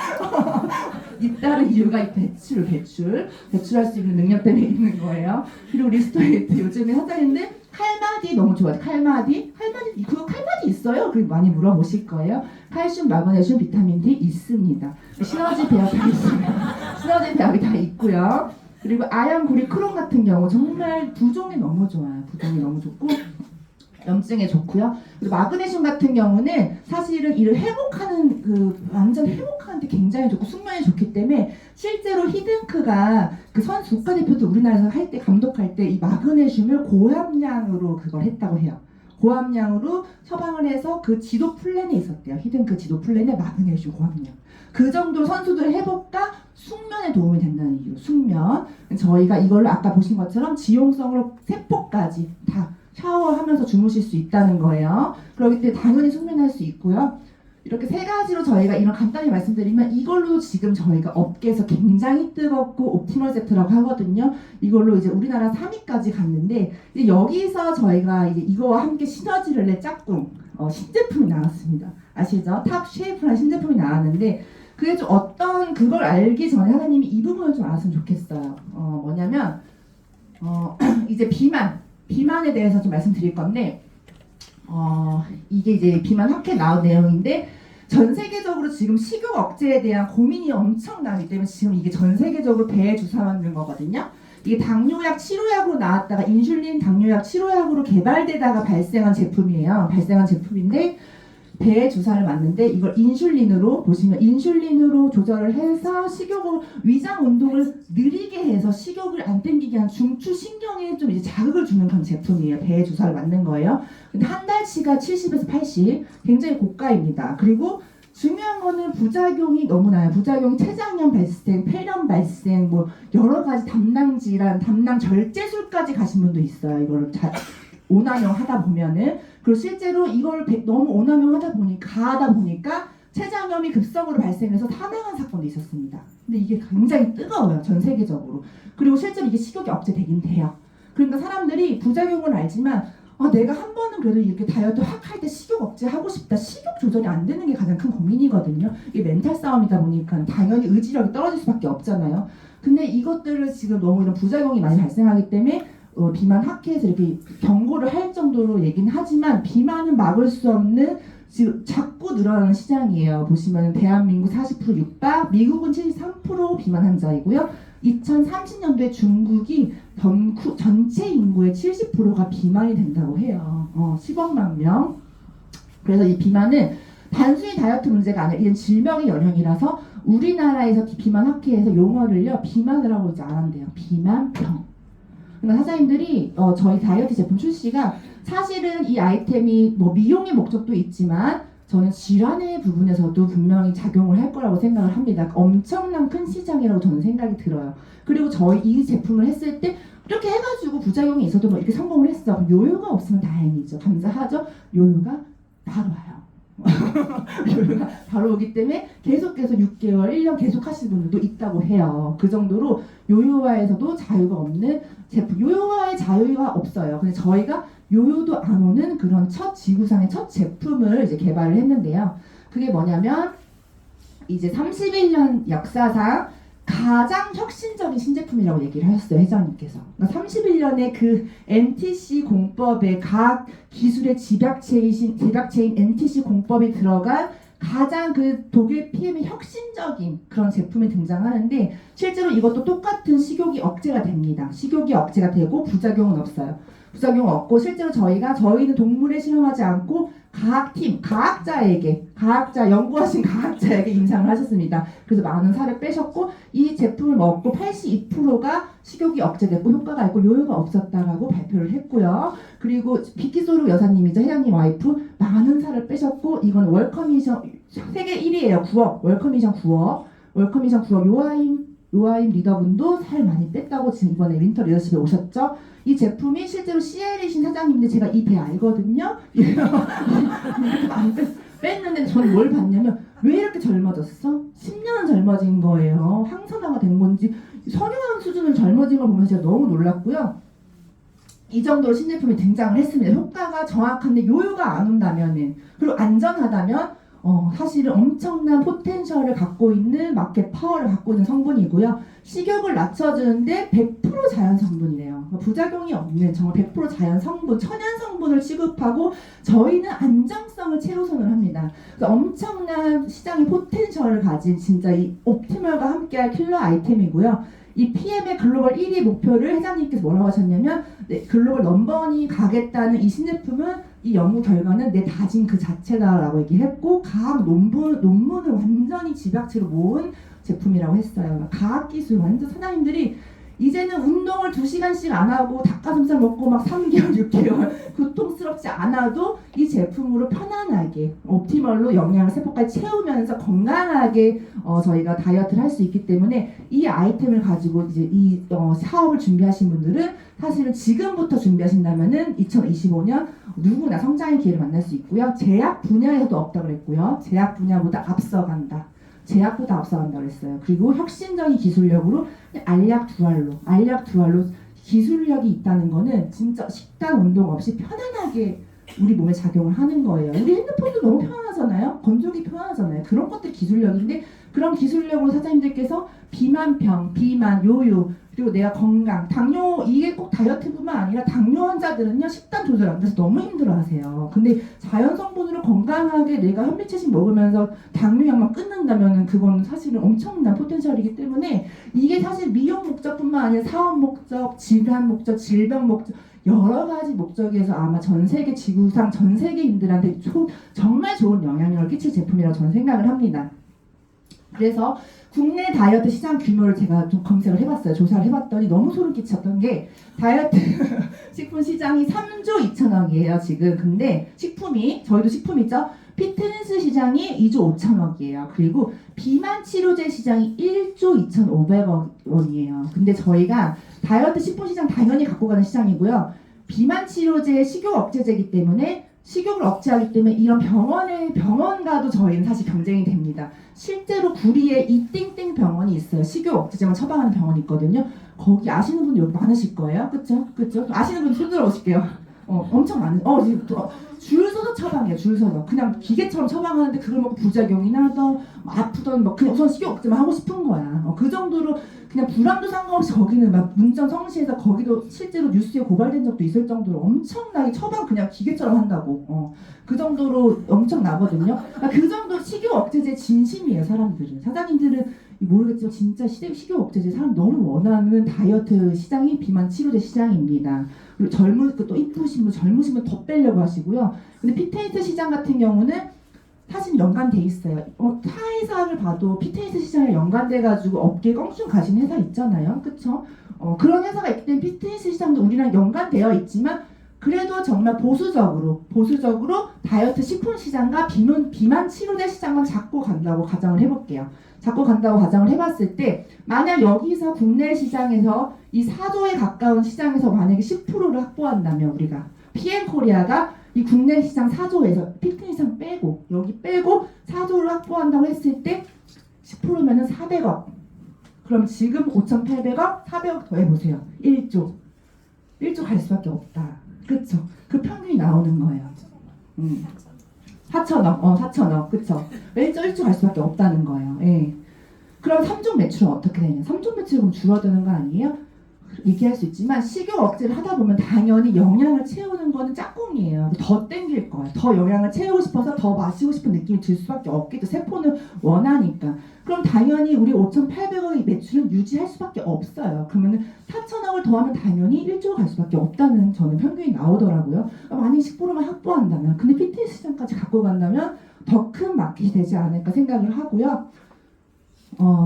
잇따른 이유가 이 배출할 수 있는 능력 때문에 있는 거예요. 그리고 리스토레이트 요즘에 사장님들 칼마디 너무 좋아요. 칼마디 있어요? 그리고 많이 물어보실 거예요. 칼슘, 마그네슘, 비타민 D 있습니다. 시너지 배합이 있습니다. 시너지 배합이 다 있고요. 그리고 아연, 구리, 크롬 같은 경우 정말 부종이 너무 좋아요. 부종이 너무 좋고 염증에 좋고요. 그리고 마그네슘 같은 경우는 사실은 이를 회복하는 완전 회복하는데 굉장히 좋고 숙면에 좋기 때문에 실제로 히든크가 그 선수 국가대표도 우리나라에서 할 때 감독할 때 이 마그네슘을 고함량으로 그걸 했다고 해요. 고함량으로 처방을 해서 그 지도 플랜에 있었대요. 히든크 지도 플랜에 마그네슘 고함량. 그 정도로 선수들 회복과 숙면에 도움이 된다는 이유로 숙면. 저희가 이걸로 아까 보신 것처럼 지용성으로 세포까지 다 샤워하면서 주무실 수 있다는 거예요. 그렇기 때문에 당연히 숙면할 수 있고요. 이렇게 세 가지로 저희가 이런 간단히 말씀드리면 이걸로 지금 저희가 업계에서 굉장히 뜨겁고 옵티멀 세트라고 하거든요. 이걸로 이제 우리나라 3위까지 갔는데 이제 여기서 저희가 이제 이거와 함께 시너지를 내 짝꿍 신제품이 나왔습니다. 아시죠? 탑 쉐이프라는 신제품이 나왔는데 그게 좀 어떤 그걸 알기 전에 하나님이 이 부분을 좀 알았으면 좋겠어요. 뭐냐면 이제 비만에 대해서 좀 말씀드릴 건데 이게 이제 비만 학회 나온 내용인데 전 세계적으로 지금 식욕 억제에 대한 고민이 엄청나기 때문에 지금 이게 전 세계적으로 배에 주사 맞는 거거든요. 이게 당뇨약 치료약으로 나왔다가 인슐린 당뇨약 치료약으로 개발되다가 발생한 제품인데 배에 주사를 맞는데 이걸 인슐린으로 보시면 인슐린으로 조절을 해서 식욕을 위장 운동을 느리게 해서 식욕을 안 땡기게 한 중추 신경에 좀 이제 자극을 주는 그런 제품이에요. 배에 주사를 맞는 거예요. 근데 한 달치가 70에서 80 굉장히 고가입니다. 그리고 중요한 거는 부작용이 너무 나요. 부작용이 췌장염 발생, 폐렴 발생, 뭐 여러 가지 담낭 질환, 담낭 절제술까지 가신 분도 있어요. 이거를 오남용하다 보면은. 그리고 실제로 이걸 너무 오남용하다 보니까 가하다 보니까 췌장염이 급성으로 발생해서 사망한 사건도 있었습니다. 근데 이게 굉장히 뜨거워요, 전 세계적으로. 그리고 실제로 이게 식욕이 억제되긴 돼요. 그러니까 사람들이 부작용은 알지만 내가 한 번은 그래도 이렇게 다이어트 확 할 때 식욕 억제하고 싶다. 식욕 조절이 안 되는 게 가장 큰 고민이거든요. 이게 멘탈 싸움이다 보니까 당연히 의지력이 떨어질 수밖에 없잖아요. 근데 이것들을 지금 너무 이런 부작용이 많이 발생하기 때문에 비만 학회에서 이렇게 경고를 할 정도로 얘기는 하지만 비만은 막을 수 없는 지금 자꾸 늘어나는 시장이에요. 보시면 대한민국 40% 육박, 미국은 73% 비만 환자이고요. 2030년도에 중국이 전체 인구의 70%가 비만이 된다고 해요. 10억만 명. 그래서 이 비만은 단순히 다이어트 문제가 아니라 이런 질병의 연형이라서 우리나라에서 비만 학회에서 용어를요 비만이라고 이제 안 한대요. 비만병. 그러니까 사장님들이 저희 다이어트 제품 출시가 사실은 이 아이템이 뭐 미용의 목적도 있지만 저는 질환의 부분에서도 분명히 작용을 할 거라고 생각을 합니다. 엄청난 큰 시장이라고 저는 생각이 들어요. 그리고 저희 이 제품을 했을 때 이렇게 해가지고 부작용이 있어도 뭐 이렇게 성공을 했어. 요요가 없으면 다행이죠. 감사하죠. 요요가 바로 와요. 요요가 바로 오기 때문에 계속해서 6개월, 1년 계속 하시는 분들도 있다고 해요. 그 정도로 요요화에서도 자유가 없는 제품. 요요화의 자유가 없어요. 근데 저희가 요요도 안 오는 그런 지구상의 첫 제품을 이제 개발을 했는데요. 그게 뭐냐면 이제 31년 역사상 가장 혁신적인 신제품이라고 얘기를 하셨어요, 회장님께서. 그러니까 31년에 그 NTC 공법에 과학 기술의 집약체인 NTC 공법이 들어간 가장 그 독일 PM의 혁신적인 그런 제품이 등장하는데 실제로 이것도 똑같은 식욕이 억제가 됩니다. 식욕이 억제가 되고 부작용은 없어요. 부작용 없고 실제로 저희는 동물에 실험하지 않고 연구하신 과학자에게 임상을 하셨습니다. 그래서 많은 살을 빼셨고 이 제품을 먹고 82%가 식욕이 억제됐고 효과가 있고 요요가 없었다라고 발표를 했고요. 그리고 비키소르 여사님이죠. 회장님 와이프 많은 살을 빼셨고 이건 월커미션 세계 1위예요. 9억 월커미션 9억 요아임 리더분도 살 많이 뺐다고 지금 이번에 윈터 리더십에 오셨죠. 이 제품이 실제로 CL이신 사장님인데 제가 이 배 알거든요. 뺐는데 저는 뭘 봤냐면 왜 이렇게 젊어졌어? 10년은 젊어진 거예요. 항산화가 된 건지 성형한 수준을 젊어진 걸 보면서 제가 너무 놀랐고요. 이 정도로 신제품이 등장을 했습니다. 효과가 정확한데 요요가 안 온다면은 그리고 안전하다면 사실은 엄청난 포텐셜을 갖고 있는 마켓 파워를 갖고 있는 성분이고요. 식욕을 낮춰주는데 100% 자연 성분이래요. 그러니까 부작용이 없는 정말 100% 자연 성분, 천연 성분을 취급하고 저희는 안정성을 최우선을 합니다. 그래서 엄청난 시장의 포텐셜을 가진 진짜 이 옵티멀과 함께할 킬러 아이템이고요. 이 PM의 글로벌 1위 목표를 회장님께서 뭐라고 하셨냐면 글로벌 넘버원이 가겠다는 이 신제품은 이 연구 결과는 내 다짐 그 자체다라고 얘기했고 과학 논문을 완전히 집약체로 모은 제품이라고 했어요. 과학 기술 완전 사장님들이 이제는 운동을 2시간씩 안 하고 닭가슴살 먹고 막 3개월, 6개월 고통스럽지 않아도 이 제품으로 편안하게 옵티멀로 영양을 세포까지 채우면서 건강하게 저희가 다이어트를 할 수 있기 때문에 이 아이템을 가지고 이제 이 사업을 준비하신 분들은 사실은 지금부터 준비하신다면은 2025년 누구나 성장의 기회를 만날 수 있고요. 제약 분야에서도 없다고 그랬고요. 제약 분야보다 앞서간다. 제약보다 앞서간다고 했어요. 그리고 혁신적인 기술력으로 알약 두알로 기술력이 있다는 거는 진짜 식단 운동 없이 편안하게 우리 몸에 작용을 하는 거예요. 우리 핸드폰도 너무 편하잖아요. 건조기 편하잖아요. 그런 것들 기술력인데 그런 기술력으로 사장님들께서 비만병, 비만, 요요 그리고 내가 건강, 당뇨 이게 꼭 다이어트뿐만 아니라 당뇨 환자들은요 식단 조절 안 돼서 너무 힘들어하세요. 근데 자연 성분으로 건강하게 내가 현미채식 먹으면서 당뇨약만 끊는다면은 그건 사실은 엄청난 포텐셜이기 때문에 이게 사실 미용 목적뿐만 아니라 사업 목적, 질환 목적, 질병 목적 여러 가지 목적에서 아마 전 세계 지구상 전 세계인들한테 정말 좋은 영향력을 끼칠 제품이라고 저는 생각을 합니다. 그래서 국내 다이어트 시장 규모를 제가 좀 검색을 해봤어요. 조사를 해봤더니 너무 소름 끼쳤던 게 다이어트 식품 시장이 3조 2천억이에요 지금. 근데 식품이 저희도 식품이죠. 피트니스 시장이 2조 5천억이에요. 그리고 비만 치료제 시장이 1조 2,500억 원이에요. 근데 저희가 다이어트 식품 시장 당연히 갖고 가는 시장이고요. 비만 치료제 식욕 억제제이기 때문에 식욕을 억제하기 때문에 이런 병원과도 저희는 사실 경쟁이 됩니다. 실제로 구리에 이땡땡 병원이 있어요. 식욕 억제제만 처방하는 병원이 있거든요. 거기 아시는 분들 여기 많으실 거예요. 그쵸? 아시는 분들 손 들어 오실게요. 엄청 많은, 지금 줄 서서 처방해요. 줄 서서. 그냥 기계처럼 처방하는데 그걸 먹고 부작용이 나던, 아프던, 그냥 우선 식욕 억제만 하고 싶은 거야. 그 정도로 그냥 불안도 상관없이 거기는 막 문정 성시해서 거기도 실제로 뉴스에 고발된 적도 있을 정도로 엄청나게 처방 그냥 기계처럼 한다고. 그 정도로 엄청 나거든요. 그 정도 식욕 억제제 진심이에요, 사람들은. 사장님들은 모르겠지만 진짜 식욕 억제제 사람 너무 원하는 다이어트 시장이 비만 치료제 시장입니다. 그리고 또 이쁘신 분, 젊으신 분 더 빼려고 하시고요. 근데 피트니스 시장 같은 경우는 사실 연관돼 있어요. 타 회사를 봐도 피트니스 시장에 연관돼가지고 업계에 껑충 가신 회사 있잖아요. 그쵸? 그런 회사가 있기 때문에 피트니스 시장도 우리랑 연관되어 있지만 그래도 정말 보수적으로 다이어트 식품 시장과 비만 치료제 시장만 잡고 간다고 가정을 해볼게요. 잡고 간다고 가정을 해봤을 때 만약 여기서 국내 시장에서 이 4조에 가까운 시장에서 만약에 10%를 확보한다면 우리가 PM코리아가 이 국내 시장 4조에서 피트니스 시장 빼고 여기 빼고 4조를 확보한다고 했을 때 10%면은 400억. 그럼 지금 5,800억, 400억 더 해보세요. 1조 갈 수밖에 없다. 그쵸? 그 평균이 나오는 거예요. 4천억, 그쵸? 1조 갈 수밖에 없다는 거예요. 예. 그럼 3종 매출은 어떻게 되냐? 3종 매출은 줄어드는 거 아니에요? 얘기할 수 있지만 식욕 억제를 하다 보면 당연히 영양을 채우는 거는 짝꿍이에요. 더 땡길 거야. 더 영양을 채우고 싶어서 더 마시고 싶은 느낌이 들 수밖에 없겠죠. 세포는 원하니까. 그럼 당연히 우리 5,800억의 매출은 유지할 수밖에 없어요. 그러면 4천억을 더하면 당연히 1조가 갈 수밖에 없다는 저는 평균이 나오더라고요. 만약에 10%만 확보한다면 근데 피트니스 시장까지 갖고 간다면 더 큰 마켓이 되지 않을까 생각을 하고요.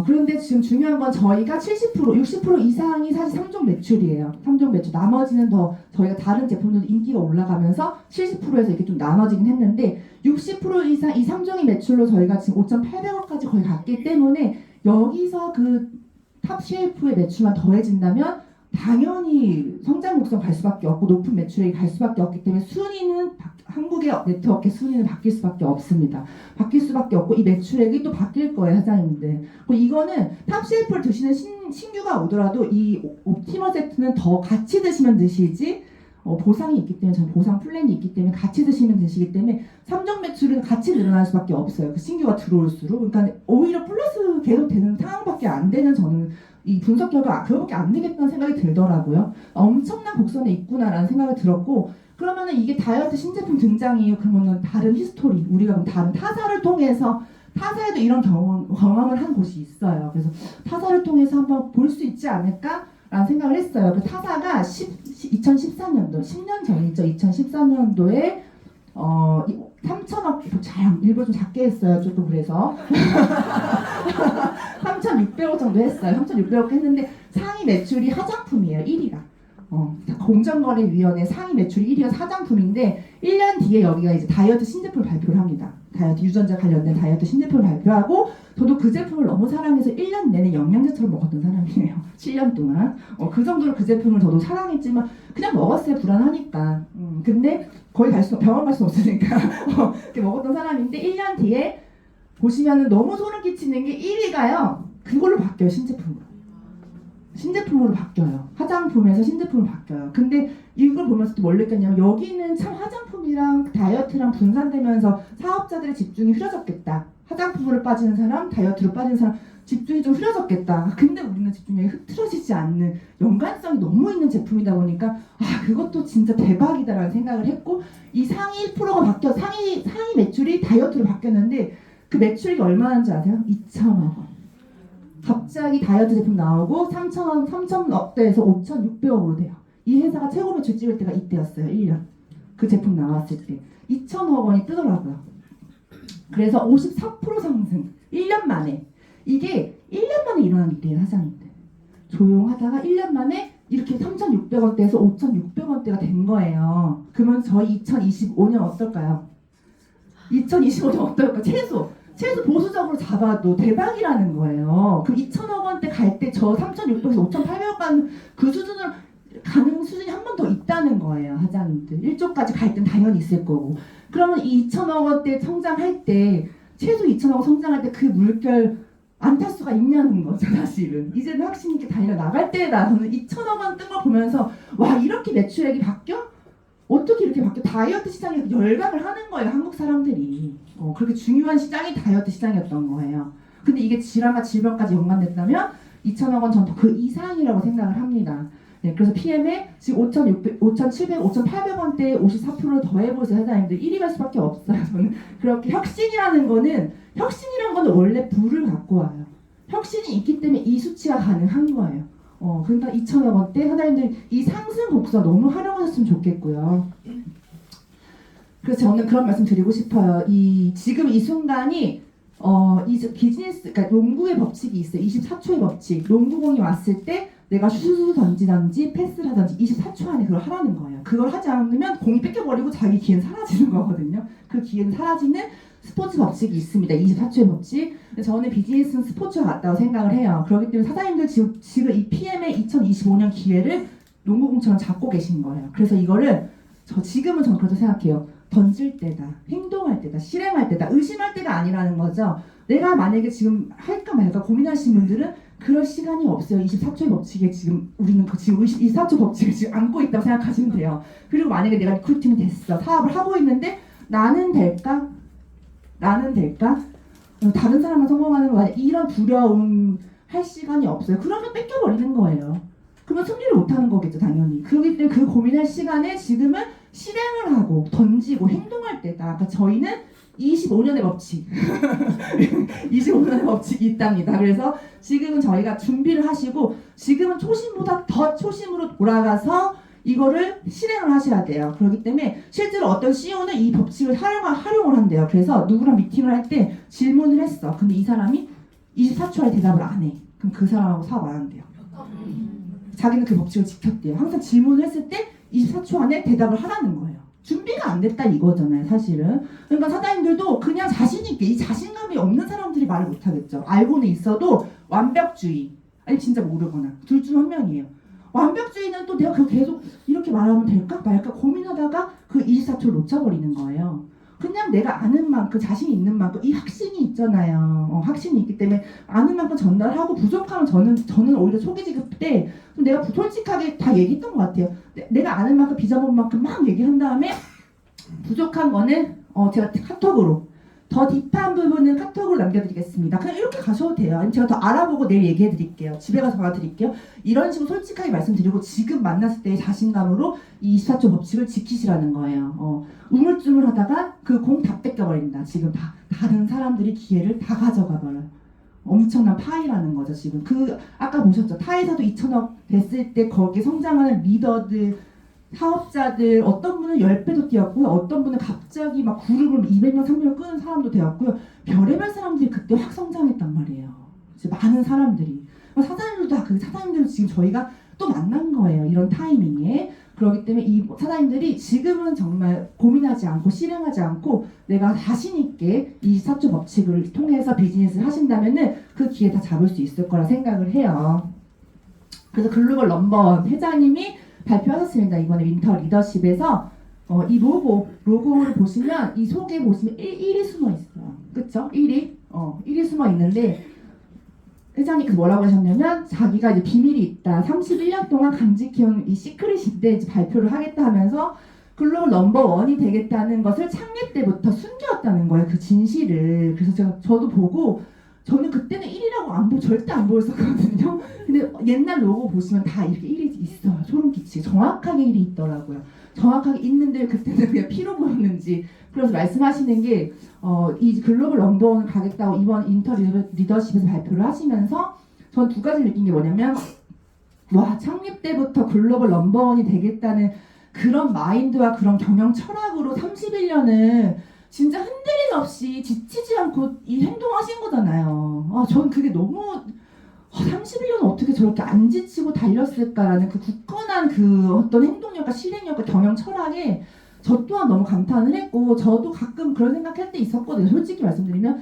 그런데 지금 중요한 건 저희가 70%, 60% 이상이 사실 3종 매출이에요. 3종 매출. 나머지는 더 저희가 다른 제품들도 인기가 올라가면서 70%에서 이렇게 좀 나눠지긴 했는데 60% 이상 이 3종의 매출로 저희가 지금 5,800억까지 거의 갔기 때문에 여기서 그 탑 셰프의 매출만 더해진다면 당연히 성장 곡선 갈 수밖에 없고 높은 매출액이 갈 수밖에 없기 때문에 순위는 한국의 네트워크 순위는 바뀔 수밖에 없습니다. 바뀔 수밖에 없고 이 매출액이 또 바뀔 거예요, 사장님들. 이거는 탑셰프를 드시는 신규가 오더라도 이 옵티머 세트는 더 같이 드시면 드시지 보상이 있기 때문에 저는 보상 플랜이 있기 때문에 같이 드시면 드시기 때문에 3종 매출은 같이 늘어날 수밖에 없어요. 그 신규가 들어올수록. 그러니까 오히려 플러스 계속 되는 상황밖에 안 되는 저는 이 분석 결과 그거밖에 안 되겠다는 생각이 들더라고요. 엄청난 곡선에 있구나라는 생각이 들었고 그러면은 이게 다이어트 신제품 등장이에요. 그러면은 다른 히스토리 우리가 그럼 다른 타사를 통해서 타사에도 이런 경험을 한 곳이 있어요. 그래서 타사를 통해서 한번 볼 수 있지 않을까라는 생각을 했어요. 그 타사가 2014년도 10년 전이죠. 2014년도에 3천억 일부 좀 작게 했어요. 조금 그래서 3,600억 정도 했어요. 3,600억 했는데 상위 상위 매출이 화장품이에요. 1위가. 공정거래위원회 상위 매출이 1위가 화장품인데 1년 뒤에 여기가 이제 다이어트 신제품을 발표를 합니다. 다이어트 유전자 관련된 다이어트 신제품을 발표하고 저도 그 제품을 너무 사랑해서 1년 내내 영양제처럼 먹었던 사람이에요. 7년 동안. 그 정도로 그 제품을 저도 사랑했지만 그냥 먹었어요. 불안하니까. 근데 거기 병원 갈 수 없으니까 이렇게 먹었던 사람인데 1년 뒤에 보시면은 너무 소름 끼치는 게 1위가요. 그걸로 바뀌어요. 신제품으로 바뀌어요. 화장품에서 신제품으로 바뀌어요. 근데 이걸 보면서 또 뭘 느꼈냐면 여기는 참 화장품이랑 다이어트랑 분산되면서 사업자들의 집중이 흐려졌겠다. 화장품으로 빠지는 사람, 다이어트로 빠지는 사람 집중이 좀 흐려졌겠다. 근데 우리는 집중력이 흐트러지지 않는 연관성이 너무 있는 제품이다 보니까 그것도 진짜 대박이다라는 생각을 했고 이 상위 1%가 바뀌어 상위 매출이 다이어트로 바뀌었는데 그 매출이 얼마인지 아세요? 2천억 원. 갑자기 다이어트 제품 나오고 3,000억대에서 5,600억으로 돼요. 이 회사가 최고 매출 찍을 때가 이때였어요. 1년. 그 제품 나왔을 때. 2,000억 원이 뜨더라고요. 그래서 54% 상승. 1년 만에. 이게 1년 만에 일어난 일이에요. 사장님들. 조용하다가 1년 만에 이렇게 3,600원대에서 5,600원대가 된 거예요. 그러면 저희 2025년 어떨까요? 2025년 어떨까? 최소 보수적으로 잡아도 대박이라는 거예요. 그럼 2천억 원대 갈 때 저 3,600에서 5,800억 가는 그 수준을 가는 수준이 한 번 더 있다는 거예요. 사장님들. 1조까지 갈 땐 당연히 있을 거고. 그러면 이 2천억 원대 성장할 때 최소 2천억 원 성장할 때 그 물결 안 탈 수가 있냐는 거죠. 사실은. 이제는 확신 있게 달려 나갈 때다. 저는 2천억 원 뜬 걸 보면서 와 이렇게 매출액이 바뀌어? 어떻게 이렇게 바뀌어? 다이어트 시장에 열광을 하는 거예요. 한국 사람들이. 그렇게 중요한 시장이 다이어트 시장이었던 거예요. 근데 이게 질환과 질병까지 연관됐다면 2천억 원 전부 그 이상이라고 생각을 합니다. 네, 그래서 PM에 지금 5,600, 5,700, 5,800원대에 54%를 더해보세요. 사장님들 1위 갈 수밖에 없어요. 저는 그렇게 혁신이라는 거는 원래 부를 갖고 와요. 혁신이 있기 때문에 이 수치가 가능한 거예요. 그러니까 2천억 원대 사장님들 이 상승 곡선 너무 활용하셨으면 좋겠고요. 그래서 저는 그런 말씀 드리고 싶어요. 지금 이 순간이 이 비즈니스, 그러니까 농구의 법칙이 있어요. 24초의 법칙. 농구공이 왔을 때 내가 슛을 던지든지 패스를 하든지 24초 안에 그걸 하라는 거예요. 그걸 하지 않으면 공이 뺏겨버리고 자기 기회는 사라지는 거거든요. 그 기회는 사라지는 스포츠 법칙이 있습니다. 24초의 법칙. 저는 비즈니스는 스포츠와 같다고 생각을 해요. 그렇기 때문에 사장님들 지금 이 PM의 2025년 기회를 농구공처럼 잡고 계신 거예요. 그래서 이거를 지금은 저는 그렇게 생각해요. 던질 때다, 행동할 때다, 실행할 때다, 의심할 때가 아니라는 거죠. 내가 만약에 지금 할까 말까 고민하시는 분들은 그럴 시간이 없어요. 24초의 법칙에 지금 우리는 지금 24초 법칙을 지금 안고 있다고 생각하시면 돼요. 그리고 만약에 내가 리크루팅이 됐어, 사업을 하고 있는데 나는 될까? 다른 사람만 성공하는 거 아니야? 이런 두려움 할 시간이 없어요. 그러면 뺏겨버리는 거예요. 그러면 승리를 못하는 거겠죠, 당연히. 그렇기 때문에 그 고민할 시간에 지금은 실행을 하고 던지고 행동할 때다. 그러니까 저희는 25년의 법칙 25년의 법칙이 있답니다. 그래서 지금은 저희가 준비를 하시고 지금은 초심보다 더 초심으로 돌아가서 이거를 실행을 하셔야 돼요. 그렇기 때문에 실제로 어떤 CEO는 이 법칙을 활용을 한대요. 그래서 누구랑 미팅을 할 때 질문을 했어. 근데 이 사람이 24초 안에 대답을 안 해. 그럼 그 사람하고 사업 안 한대요. 자기는 그 법칙을 지켰대요. 항상 질문을 했을 때 24초 안에 대답을 하라는 거예요. 준비가 안 됐다 이거잖아요, 사실은. 그러니까 사장님들도 그냥 자신 있게, 이 자신감이 없는 사람들이 말을 못 하겠죠. 알고는 있어도 완벽주의, 아니 진짜 모르거나 둘 중 한 명이에요. 완벽주의는 또 내가 그거 계속 이렇게 말하면 될까 말까 고민하다가 그 24초를 놓쳐버리는 거예요. 그냥 내가 아는 만큼, 자신 있는 만큼, 이 확신이 있잖아요. 확신이 있기 때문에 아는 만큼 전달하고 부족하면 저는 오히려 초기 지급 때 내가 솔직하게 다 얘기했던 것 같아요. 내가 아는 만큼, 비전본 만큼 막 얘기한 다음에 부족한 거는 제가 카톡으로, 더 딥한 부분은 카톡으로 남겨드리겠습니다. 그냥 이렇게 가셔도 돼요. 아니면 제가 더 알아보고 내일 얘기해드릴게요. 집에 가서 전화드릴게요. 이런 식으로 솔직하게 말씀드리고 지금 만났을 때의 자신감으로 이 24초 법칙을 지키시라는 거예요. 우물쭈물하다가 그 공 다 뺏겨버린다. 지금 다른 사람들이 기회를 다 가져가 버려요. 엄청난 파이라는 거죠. 지금 아까 보셨죠? 타에서도 2천억 됐을 때 거기 성장하는 리더들, 사업자들, 어떤 분은 10배도 뛰었고요. 어떤 분은 갑자기 막 그룹을 200명, 300명 끄는 사람도 되었고요. 별의별 사람들이 그때 확 성장했단 말이에요. 많은 사람들이. 사장님들도 다 그 사장님들은 지금 저희가 또 만난 거예요. 이런 타이밍에. 그렇기 때문에 이 사장님들이 지금은 정말 고민하지 않고 실행하지 않고 내가 자신 있게 이 4조 법칙을 통해서 비즈니스를 하신다면은 그 기회 다 잡을 수 있을 거라 생각을 해요. 그래서 글로벌 넘버원 회장님이 발표하셨습니다. 이번에 윈터 리더십에서 이 로고를 보시면 이 속에 보시면 1이 숨어 있어요. 그쵸? 1이 숨어 있는데 회장님께서 뭐라고 하셨냐면 자기가 이제 비밀이 있다. 31년 동안 간직해온 이 시크릿인데 이제 발표를 하겠다 하면서 글로벌 넘버원이 되겠다는 것을 창립 때부터 숨겨왔다는 거예요. 그 진실을. 그래서 저도 보고 저는 그때는 1이라고 절대 안 보였었거든요. 근데 옛날 로고 보시면 다 이렇게 1이 있어요. 소름 끼치게. 정확하게 1이 있더라고요. 정확하게 있는데 그때는 그냥 피로 보였는지. 그래서 말씀하시는 게 이 글로벌 넘버원을 가겠다고 이번 인터 리더십에서 발표를 하시면서 전 두 가지 느낀 게 뭐냐면 와 창립 때부터 글로벌 넘버원이 되겠다는 그런 마인드와 그런 경영 철학으로 31년은 진짜 흔들림 없이 지치지 않고 이 행동하신 거잖아요. 전 그게 너무 31년은 어떻게 저렇게 안 지치고 달렸을까라는 그 굳건한 그 어떤 행동력과 실행력과 경영 철학에 저 또한 너무 감탄을 했고 저도 가끔 그런 생각할 때 있었거든요. 솔직히 말씀드리면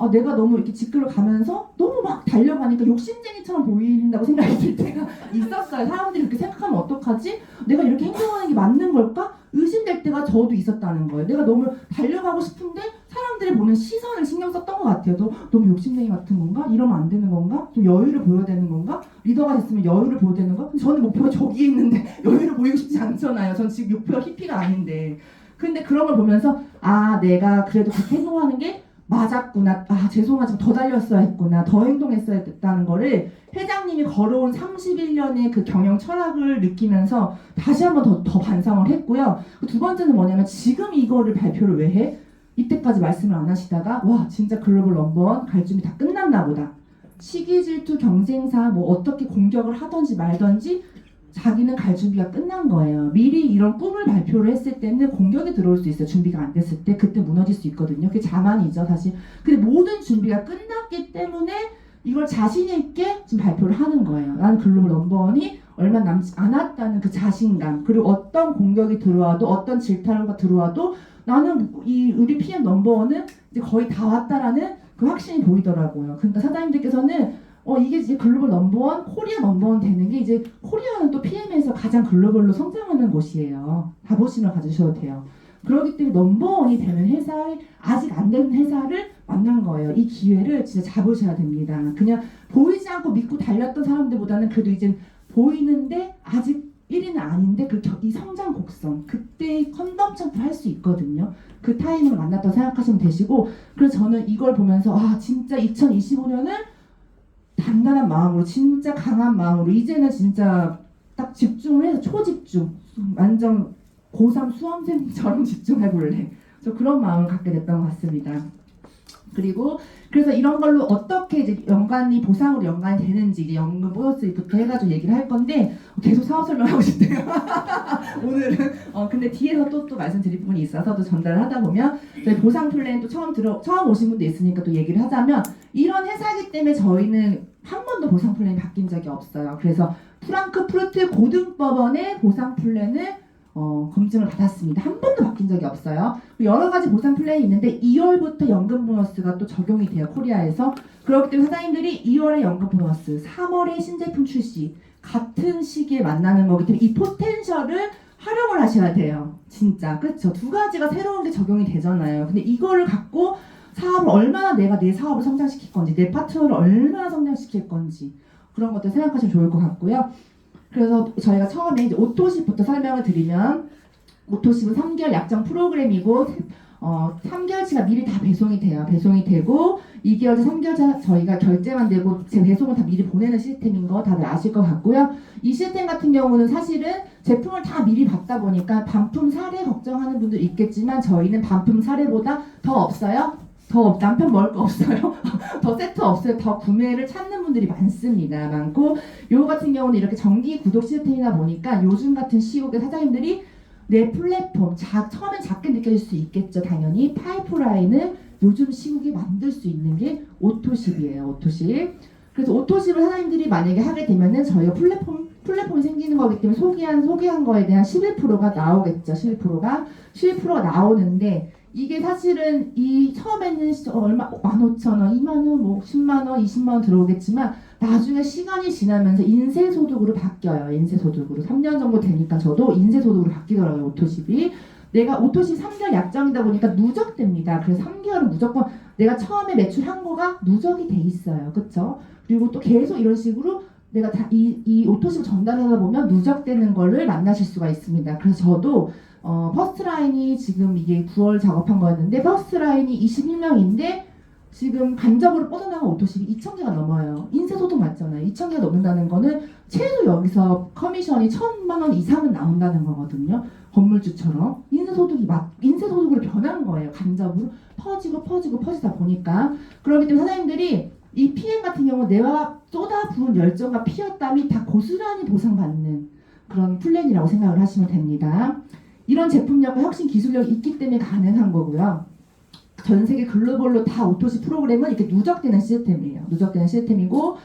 내가 너무 이렇게 직급을 가면서 너무 막 달려가니까 욕심쟁이처럼 보인다고 생각이 들 때가 있었어요. 사람들이 그렇게 생각하면 어떡하지? 내가 이렇게 행동하는 게 맞는 걸까? 의심될 때가 저도 있었다는 거예요. 내가 너무 달려가고 싶은데 사람들이 보는 시선을 신경 썼던 것 같아요. 너무 욕심쟁이 같은 건가? 이러면 안 되는 건가? 좀 여유를 보여야 되는 건가? 리더가 됐으면 여유를 보여야 되는 건가? 저는 목표가 저기에 있는데 여유를 보이고 싶지 않잖아요. 전 지금 목표가 히피가 아닌데. 근데 그런 걸 보면서 내가 그래도 그렇게 행동하는 게 맞았구나. 죄송하지만 더 달렸어야 했구나. 더 행동했어야 됐다는 거를 회장님이 걸어온 31년의 그 경영 철학을 느끼면서 다시 한번 더 반성을 했고요. 두 번째는 뭐냐면 지금 이거를 발표를 왜 해? 이때까지 말씀을 안 하시다가 와 진짜 글로벌 넘버원 갈 준비 다 끝났나 보다. 시기 질투 경쟁사 뭐 어떻게 공격을 하던지 말던지 자기는 갈 준비가 끝난 거예요. 미리 이런 꿈을 발표를 했을 때는 공격이 들어올 수 있어요. 준비가 안 됐을 때 그때 무너질 수 있거든요. 그게 자만이죠 사실. 근데 모든 준비가 끝났기 때문에 이걸 자신 있게 지금 발표를 하는 거예요. 나는 글로벌 넘버원이 얼마 남지 않았다는 그 자신감, 그리고 어떤 공격이 들어와도 어떤 질타가 들어와도 나는 우리 PM 넘버원은 이제 거의 다 왔다라는 그 확신이 보이더라고요. 그러니까 사장님들께서는 이게 이제 글로벌 넘버원, 코리아 넘버원 되는 게 이제 코리아는 또 PM에서 가장 글로벌로 성장하는 곳이에요. 자부심을 가지셔도 돼요. 그렇기 때문에 넘버원이 되는 회사에 아직 안 되는 회사를 만난 거예요. 이 기회를 진짜 잡으셔야 됩니다. 그냥 보이지 않고 믿고 달렸던 사람들보다는 그래도 이제 보이는데 아직 1위는 아닌데 이 성장 곡선 그때 컨덤 점프를 할 수 있거든요. 그 타이밍을 만났다고 생각하시면 되시고 그래서 저는 이걸 보면서 진짜 2025년은 단단한 마음으로 진짜 강한 마음으로 이제는 진짜 딱 집중을 해서 초집중 완전 고3 수험생처럼 집중해볼래. 저 그런 마음을 갖게 됐던 것 같습니다. 그리고 그래서 이런 걸로 어떻게 이제 보상으로 연관이 되는지 이제 연금 보너스부터 해가지고 얘기를 할 건데 계속 사업 설명하고 싶대요. 오늘은 근데 뒤에서 또 말씀드릴 부분이 있어서 또 전달을 하다 보면 저희 보상 플랜 또 처음 오신 분도 있으니까 또 얘기를 하자면 이런 회사이기 때문에 저희는 한 번도 보상 플랜이 바뀐 적이 없어요. 그래서 프랑크푸르트 고등법원의 보상 플랜을 검증을 받았습니다. 한 번도 바뀐 적이 없어요. 여러 가지 보상 플랜이 있는데 2월부터 연금 보너스가 또 적용이 돼요. 코리아에서. 그렇기 때문에 사장님들이 2월에 연금 보너스, 3월에 신제품 출시 같은 시기에 만나는 거기 때문에 이 포텐셜을 활용을 하셔야 돼요. 진짜 그렇죠. 두 가지가 새로운 게 적용이 되잖아요. 근데 이거를 갖고 사업을 얼마나 내가 내 사업을 성장시킬 건지 내 파트너를 얼마나 성장시킬 건지 그런 것들 생각하시면 좋을 것 같고요. 그래서 저희가 처음에 이제 오토십부터 설명을 드리면 오토십은 3개월 약정 프로그램이고 3개월치가 미리 다 배송이 돼요. 배송이 되고 2개월째 3개월째 저희가 결제만 되고 제 배송을 다 미리 보내는 시스템인 거 다들 아실 것 같고요. 이 시스템 같은 경우는 사실은 제품을 다 미리 받다 보니까 반품 사례 걱정하는 분들 있겠지만 저희는 반품 사례보다 더 없어요. 남편 먹을 거 없어요. 더 세트 없어요. 더 구매를 찾는 분들이 많고 요거 같은 경우는 이렇게 정기 구독 시스템이다 보니까 요즘 같은 시국에 사장님들이 내 플랫폼 처음엔 작게 느껴질 수 있겠죠. 당연히 파이프라인을 요즘 시국에 만들 수 있는 게 오토십이에요. 오토십. 그래서 오토십을 사장님들이 만약에 하게 되면은 저희가 플랫폼이 생기는 거기 때문에 소개한 거에 대한 11%가 나오겠죠. 11%가 나오는데 이게 사실은 이 처음에는 얼마 15,000원, 2만원, 뭐 10만원, 20만원 들어오겠지만 나중에 시간이 지나면서 인쇄소득으로 바뀌어요. 인쇄소득으로 3년 정도 되니까 저도 인쇄소득으로 바뀌더라고요. 오토십이. 내가 오토십 3개월 약정이다 보니까 누적됩니다. 그래서 3개월은 무조건 내가 처음에 매출한 거가 누적이 돼 있어요. 그쵸? 그리고 또 계속 이런 식으로 내가 이 오토십 전달하다 보면 누적되는 거를 만나실 수가 있습니다. 그래서 저도 퍼스트라인이 지금 이게 9월 작업한 거였는데 퍼스트라인이 21명인데 지금 간접으로 뻗어나간 오토십이 2,000개가 넘어요. 인쇄소득 맞잖아요. 2,000개가 넘는다는 거는 최소 여기서 커미션이 1,000만 원 이상은 나온다는 거거든요. 건물주처럼 인쇄소득으로 변한 거예요. 간접으로 퍼지다 보니까. 그렇기 때문에 사장님들이 이 PM 같은 경우 내가 쏟아부은 열정과 피와 땀이 다 고스란히 보상받는 그런 플랜이라고 생각을 하시면 됩니다. 이런 제품력과 혁신 기술력이 있기 때문에 가능한 거고요. 전 세계 글로벌로 다 오토십 프로그램은 이렇게 누적되는 시스템이에요. 누적되는 시스템이고,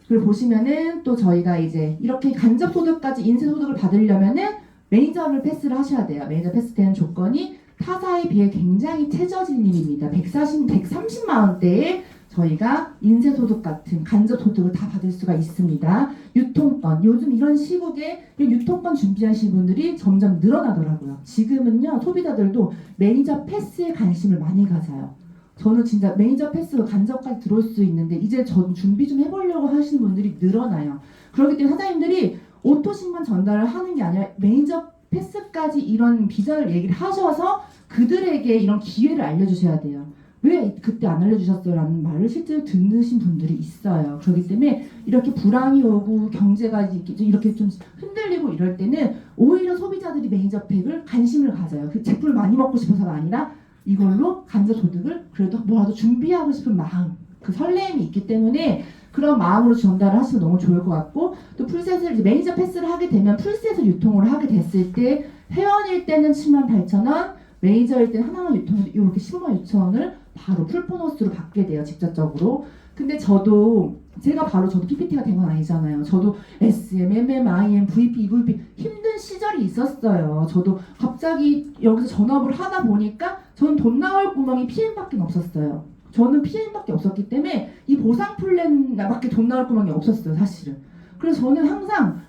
그리고 보시면은 또 저희가 이제 이렇게 간접 소득까지 인쇄 소득을 받으려면은 매니저를 패스를 하셔야 돼요. 매니저 패스 되는 조건이 타사에 비해 굉장히 최저진입입니다. 130만 원대에 저희가 인쇄소득 같은 간접소득을 다 받을 수가 있습니다. 유통권, 요즘 이런 시국에 유통권 준비하시는 분들이 점점 늘어나더라고요. 지금은요, 소비자들도 매니저 패스에 관심을 많이 가져요. 저는 진짜 매니저 패스가 간접까지 들어올 수 있는데 이제 전 준비 좀 해보려고 하시는 분들이 늘어나요. 그렇기 때문에 사장님들이 오토십만 전달을 하는 게 아니라 매니저 패스까지 이런 비전을 얘기를 하셔서 그들에게 이런 기회를 알려주셔야 돼요. 왜 그때 안 알려주셨어요? 라는 말을 실제로 듣으신 분들이 있어요. 그렇기 때문에 이렇게 불황이 오고 경제가 이렇게 좀 흔들리고 이럴 때는 오히려 소비자들이 매니저팩을 관심을 가져요. 그 제품을 많이 먹고 싶어서가 아니라 이걸로 간접 소득을 그래도 뭐라도 준비하고 싶은 마음, 그 설렘이 있기 때문에 그런 마음으로 전달을 하시면 너무 좋을 것 같고, 또 풀셋을 이제 매니저 패스를 하게 되면 풀셋을 유통을 하게 됐을 때 회원일 때는 78,000원, 매니저일 때는 하나만 유통을 이렇게 15만 6천원을 바로 풀보너스로 받게 돼요. 직접적으로. 근데 저도 PPT가 된 건 아니잖아요. 저도 SM, MM, IM, VP, EVP 힘든 시절이 있었어요. 저도 갑자기 여기서 전업을 하다 보니까 저는 돈 나올 구멍이 PM밖에 없었어요. 저는 PM밖에 없었기 때문에 이 보상 플랜밖에 돈 나올 구멍이 없었어요. 사실은. 그래서 저는 항상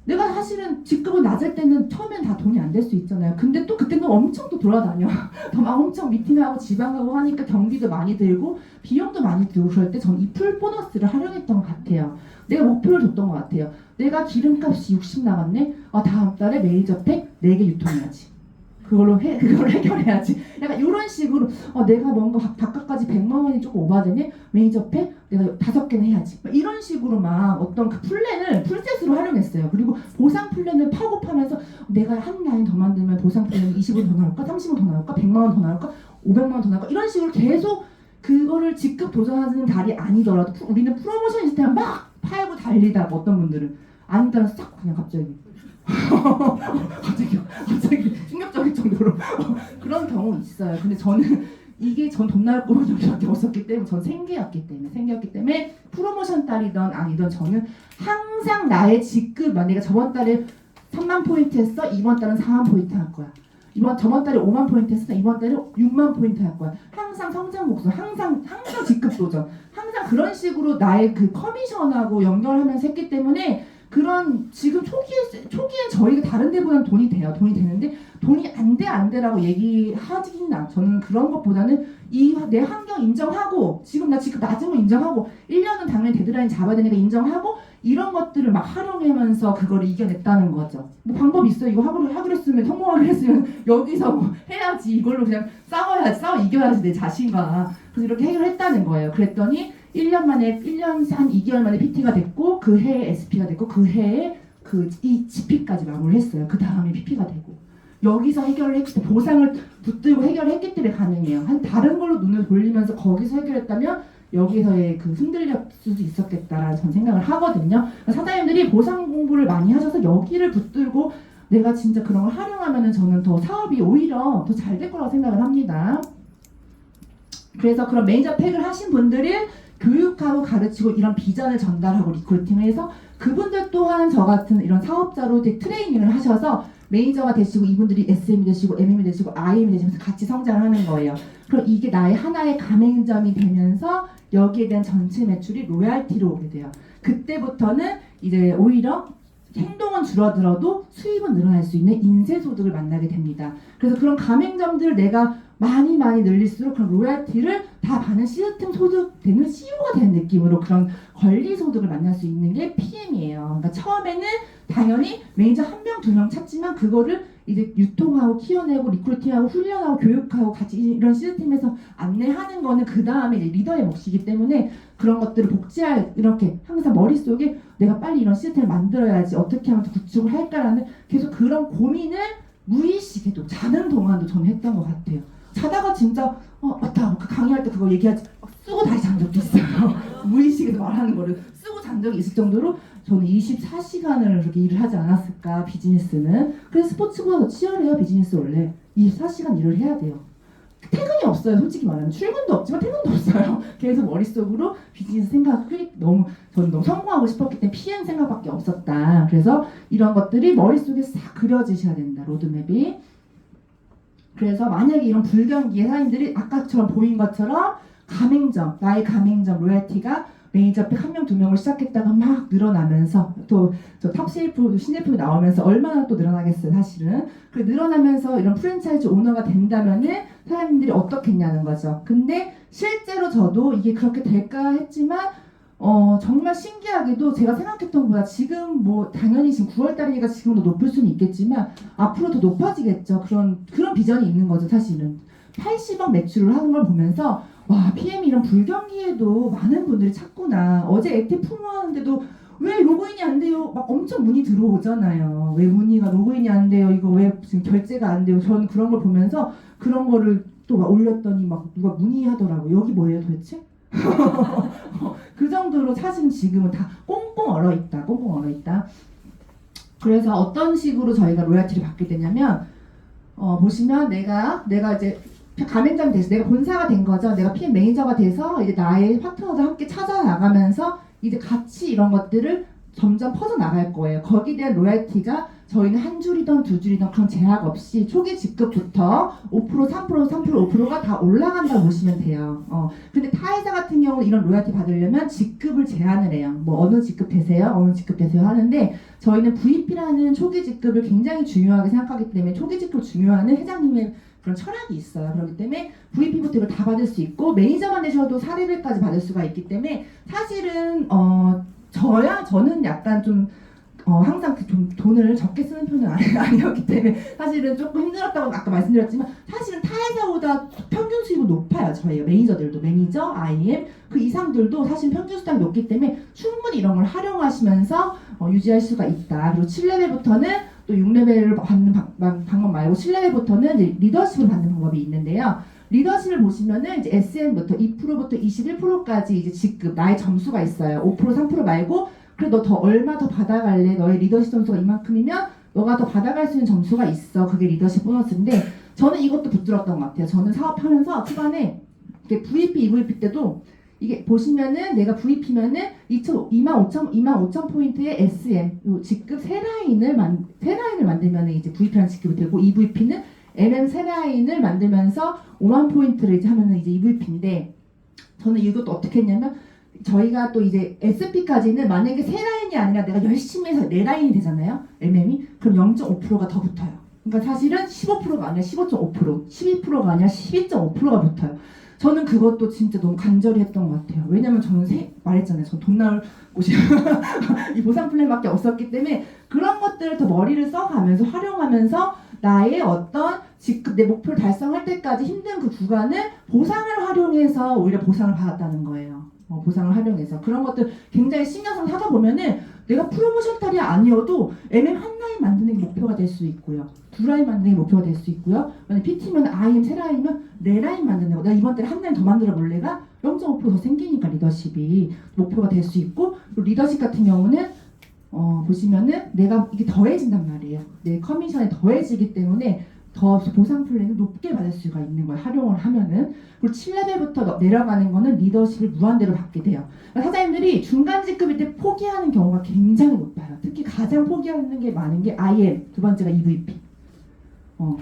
내가 사실은 직급은 낮을 때는 처음엔 다 돈이 안 될 수 있잖아요. 근데 또 그때는 엄청 또 돌아다녀. 막 엄청 미팅하고 지방 가고 하니까 경비도 많이 들고 비용도 많이 들고 그럴 때 전 이 풀 보너스를 활용했던 것 같아요. 내가 목표를 줬던 것 같아요. 내가 기름값이 60 나갔네? 다음 달에 매니저팩 4개 유통해야지. 그걸로 해결해야지. 약간 이런 식으로 내가 뭔가 바깥까지 100만 원이 조금 오바되네? 매니저팩 내가 5개는 해야지. 이런 식으로 막 어떤 그 플랜을 풀셋으로 활용했어요. 그리고 보상 플랜을 파고 파면서 내가 한 라인 더 만들면 보상 플랜이 20원 더 나올까? 30원 더 나올까? 100만 원 더 나올까? 500만 원 더 나올까? 이런 식으로 계속 그거를 직접 도전하는 달이 아니더라도 우리는 프로모션 시스템을 막 팔고 달리다가 어떤 분들은 아니다가 싹 그냥 갑자기 충격적일 정도로 그런 경우 있어요. 근데 저는 이게 전 돈 나올 구멍밖에 없었기 때문에 전 생계였기 때문에 프로모션 달이던 아니던 저는 항상 나의 직급, 내가 저번 달에 3만 포인트 했어, 이번 달은 4만 포인트 할 거야. 저번 달에 5만 포인트 했어, 이번 달에 6만 포인트 할 거야. 항상 성장 목표, 항상 직급 도전, 항상 그런 식으로 나의 그 커미션하고 연결하면서 했기 때문에 그런 지금 초기엔 저희가 다른 데보다는 돈이 되는데 돈이 안 돼라고 얘기하지는 않아요. 저는 그런 것보다는 내 환경 인정하고 지금 나 지금 낮은 거 인정하고 1년은 당연히 데드라인 잡아야 되니까 인정하고 이런 것들을 막 활용하면서 그걸 이겨냈다는 거죠. 뭐 방법이 있어요. 이거 하기로 했으면 성공하기로 했으면 여기서 뭐 해야지, 이걸로 그냥 싸워 이겨야지 내 자신과. 그래서 이렇게 해결했다는 거예요. 그랬더니 1년 한 2개월 만에 PT가 됐고 그 해에 SP가 됐고 그 해에 이 GP까지 마무리했어요. 그 다음에 PP가 되고 여기서 해결을 했기 때문에 보상을 붙들고 해결을 했기 때문에 가능해요. 다른 걸로 눈을 돌리면서 거기서 해결했다면 여기서의 그 흔들릴 수도 있었겠다라는 전 생각을 하거든요. 사장님들이 보상 공부를 많이 하셔서 여기를 붙들고 내가 진짜 그런 걸 활용하면은 저는 더 사업이 오히려 더 잘 될 거라고 생각을 합니다. 그래서 그런 매니저 팩을 하신 분들은 교육하고 가르치고 이런 비전을 전달하고 리크루팅을 해서 그분들 또한 저 같은 이런 사업자로 트레이닝을 하셔서 매니저가 되시고 이분들이 SM이 되시고 MM이 되시고 IM이 되시면서 같이 성장을 하는 거예요. 그럼 이게 나의 하나의 가맹점이 되면서 여기에 대한 전체 매출이 로얄티로 오게 돼요. 그때부터는 이제 오히려 행동은 줄어들어도 수입은 늘어날 수 있는 인쇄소득을 만나게 됩니다. 그래서 그런 가맹점들을 내가 많이 늘릴수록 그런 로얄티를 다 받는 시스템 소득 되는 CEO가 되는 느낌으로 그런 권리 소득을 만날 수 있는 게 PM이에요. 그러니까 처음에는 당연히 매니저 한 명, 두 명 찾지만 그거를 이제 유통하고 키워내고 리크루팅하고 훈련하고 교육하고 같이 이런 시스템에서 안내하는 거는 그 다음에 리더의 몫이기 때문에 그런 것들을 복제할 이렇게 항상 머릿속에 내가 빨리 이런 시스템을 만들어야지 어떻게 하면 더 구축을 할까라는 계속 그런 고민을 무의식에도 자는 동안도 저는 했던 것 같아요. 자다가 진짜 맞다 그 강의할 때 그거 얘기하지 쓰고 다시 잔 적도 있어요. 무의식에서 말하는 거를 쓰고 잔 적이 있을 정도로 저는 24시간을 그렇게 일을 하지 않았을까 비즈니스는. 그래서 스포츠보다 더 치열해요. 비즈니스 원래 24시간 일을 해야 돼요. 퇴근이 없어요. 솔직히 말하면 출근도 없지만 퇴근도 없어요. 계속 머릿속으로 비즈니스 생각을 저는 너무 성공하고 싶었기 때문에 PM 생각밖에 없었다. 그래서 이런 것들이 머릿속에 싹 그려지셔야 된다. 로드맵이. 그래서 만약에 이런 불경기의 사람들이 아까처럼 보인 것처럼 가맹점, 나의 가맹점 로얄티가 매니저백 한 명, 두 명을 시작했다가 막 늘어나면서 또 저 탑셰이프도 신제품이 나오면서 얼마나 또 늘어나겠어요 사실은. 그 늘어나면서 이런 프랜차이즈 오너가 된다면은 사람들이 어떻겠냐는 거죠. 근데 실제로 저도 이게 그렇게 될까 했지만 정말 신기하게도 제가 생각했던 것보다 지금 뭐 당연히 지금 9월달이니까 지금도 높을 수는 있겠지만 앞으로 더 높아지겠죠. 그런 비전이 있는 거죠 사실은. 80억 매출을 하는 걸 보면서 와 PM이 이런 불경기에도 많은 분들이 찾구나. 어제 액티브 프로모하는데도 왜 로그인이 안 돼요? 막 엄청 문의 들어오잖아요. 왜 문의가 로그인이 안 돼요? 이거 왜 지금 결제가 안 돼요? 저는 그런 걸 보면서 그런 거를 또 막 올렸더니 막 누가 문의하더라고요. 여기 뭐예요 도대체? 그 정도로 사실 지금은 다 꽁꽁 얼어있다. 꽁꽁 얼어있다. 그래서 어떤 식으로 저희가 로얄티를 받게 되냐면 보시면 내가 이제 가맹점이 돼서 내가 본사가 된 거죠. 내가 PM 매니저가 돼서 이제 나의 파트너들 함께 찾아 나가면서 이제 같이 이런 것들을 점점 퍼져 나갈 거예요. 거기에 대한 로얄티가 저희는 한 줄이든 두 줄이든 그런 제약 없이 초기 직급부터 5%, 3%, 5%가 다 올라간다고 보시면 돼요. 근데 타회사 같은 경우는 이런 로얄티 받으려면 직급을 제한을 해요. 뭐 어느 직급 되세요? 어느 직급 되세요? 하는데 저희는 VP라는 초기 직급을 굉장히 중요하게 생각하기 때문에 초기 직급을 중요하는 회장님의 그런 철학이 있어요. 그렇기 때문에 VP부터 이걸 다 받을 수 있고 매니저만 되셔도 4레벨까지 받을 수가 있기 때문에 사실은 저는 약간 좀 항상 좀 돈을 적게 쓰는 편은 아니었기 때문에 사실은 조금 힘들었다고 아까 말씀드렸지만 사실은 타회사보다 평균 수입은 높아요. 저희가 매니저들도 매니저, IM 그 이상들도 사실 평균 수당이 높기 때문에 충분히 이런 걸 활용하시면서 유지할 수가 있다. 그리고 7레벨부터는 또 6레벨을 받는 방법 말고 7레벨부터는 이제 리더십을 받는 방법이 있는데요. 리더십을 보시면은 이제 SM부터 2%부터 21%까지 이제 직급 나의 점수가 있어요. 5%, 3% 말고 그래 너 더 얼마 더 받아갈래? 너의 리더십 점수가 이만큼이면 너가 더 받아갈 수 있는 점수가 있어. 그게 리더십 보너스인데 저는 이것도 붙들었던 것 같아요. 저는 사업하면서 초반에 이게 VP, EVP 때도 이게 보시면은 내가 VP면은 25,000 포인트의 SM 직급 세 라인을 만들면 이제 VP라는 직급이 되고 EVP는 MM 세 라인을 만들면서 5만 포인트를 이제 하면은 이제 EVP인데 저는 이것도 어떻게 했냐면 저희가 또 이제 SP까지는 만약에 세 라인이 아니라 내가 열심히 해서 네 라인이 되잖아요. MM이 그럼 0.5%가 더 붙어요. 그러니까 사실은 15%가 아니라 15.5%, 12%가 아니라 12.5%가 붙어요. 저는 그것도 진짜 너무 간절히 했던 것 같아요. 왜냐면 저는 말했잖아요. 전 돈 나올 곳이 이 보상 플랜밖에 없었기 때문에 그런 것들을 더 머리를 써가면서 활용하면서 나의 어떤 직급 내 목표를 달성할 때까지 힘든 그 구간을 보상을 활용해서 오히려 보상을 받았다는 거예요. 보상을 활용해서 그런 것들 굉장히 신경 써서 하다 보면은 내가 프로모션 딸이 아니어도 MM 한 라인 만드는 게 목표가 될 수 있고요. 두 라인 만드는 게 목표가 될 수 있고요. 만약 PT면 IM 세 라인이면 네 라인 만드는 거. 내가 이번 달에 한 라인 더 만들어 볼래가 0.5%더 생기니까 리더십이 목표가 될 수 있고 그리고 리더십 같은 경우는 보시면은 내가 이게 더해진단 말이에요. 내 커미션이 더해지기 때문에 더 보상 플랜을 높게 받을 수가 있는 거예요. 활용을 하면은. 그리고 7레벨부터 내려가는 거는 리더십을 무한대로 받게 돼요. 그러니까 사장님들이 중간 직급일 때 포기하는 경우가 굉장히 높아요. 특히 가장 포기하는 게 많은 게 IM, 두 번째가 EVP.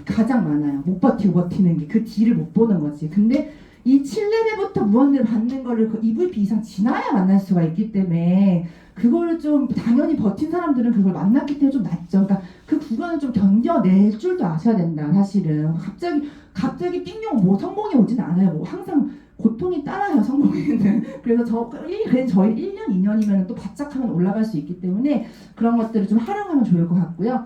가장 많아요. 못 버티는 게 그 뒤를 못 보는 거지. 근데 이 7레벨부터 무한대로 받는 거를 그 EVP 이상 지나야 만날 수가 있기 때문에 그걸 좀 당연히 버틴 사람들은 그걸 만났기 때문에 좀 낫죠. 그러니까 그 구간을 좀 견뎌낼 줄도 아셔야 된다. 사실은 갑자기 띵용 뭐 성공이 오지는 않아요. 뭐 항상 고통이 따라요, 성공에는. 그래서 저희 1년, 2년이면 또 바짝하면 올라갈 수 있기 때문에 그런 것들을 좀 활용하면 좋을 것 같고요.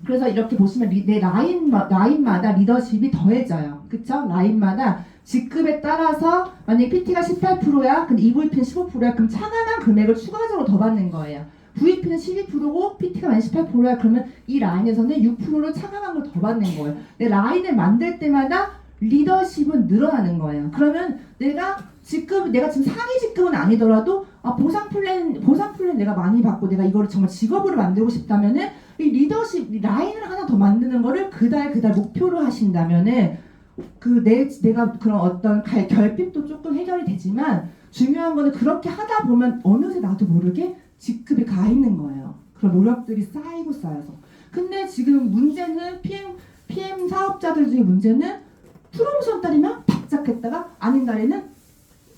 그래서 이렇게 보시면 내 라인마다 리더십이 더해져요. 그쵸? 라인마다 직급에 따라서 만약에 PT가 18%야, 근데 EVP는 15%야, 그럼 차감한 금액을 추가적으로 더 받는 거예요. VP는 12%고 PT가 만약 18%야, 그러면 이 라인에서는 6%를 차감한 걸 더 받는 거예요. 내 라인을 만들 때마다 리더십은 늘어나는 거예요. 그러면 내가 지금 상위 직급은 아니더라도 보상 플랜 내가 많이 받고 내가 이거를 정말 직업으로 만들고 싶다면은 이 리더십 라인을 하나 더 만드는 거를 그달 목표로 하신다면은 내가 그런 어떤 결핍도 조금 해결이 되지만 중요한 거는 그렇게 하다 보면 어느새 나도 모르게 직급이 가 있는 거예요. 그런 노력들이 쌓여서. 근데 지금 문제는 PM 사업자들 중에 문제는 프로모션 달이면 바짝 했다가 아닌 날에는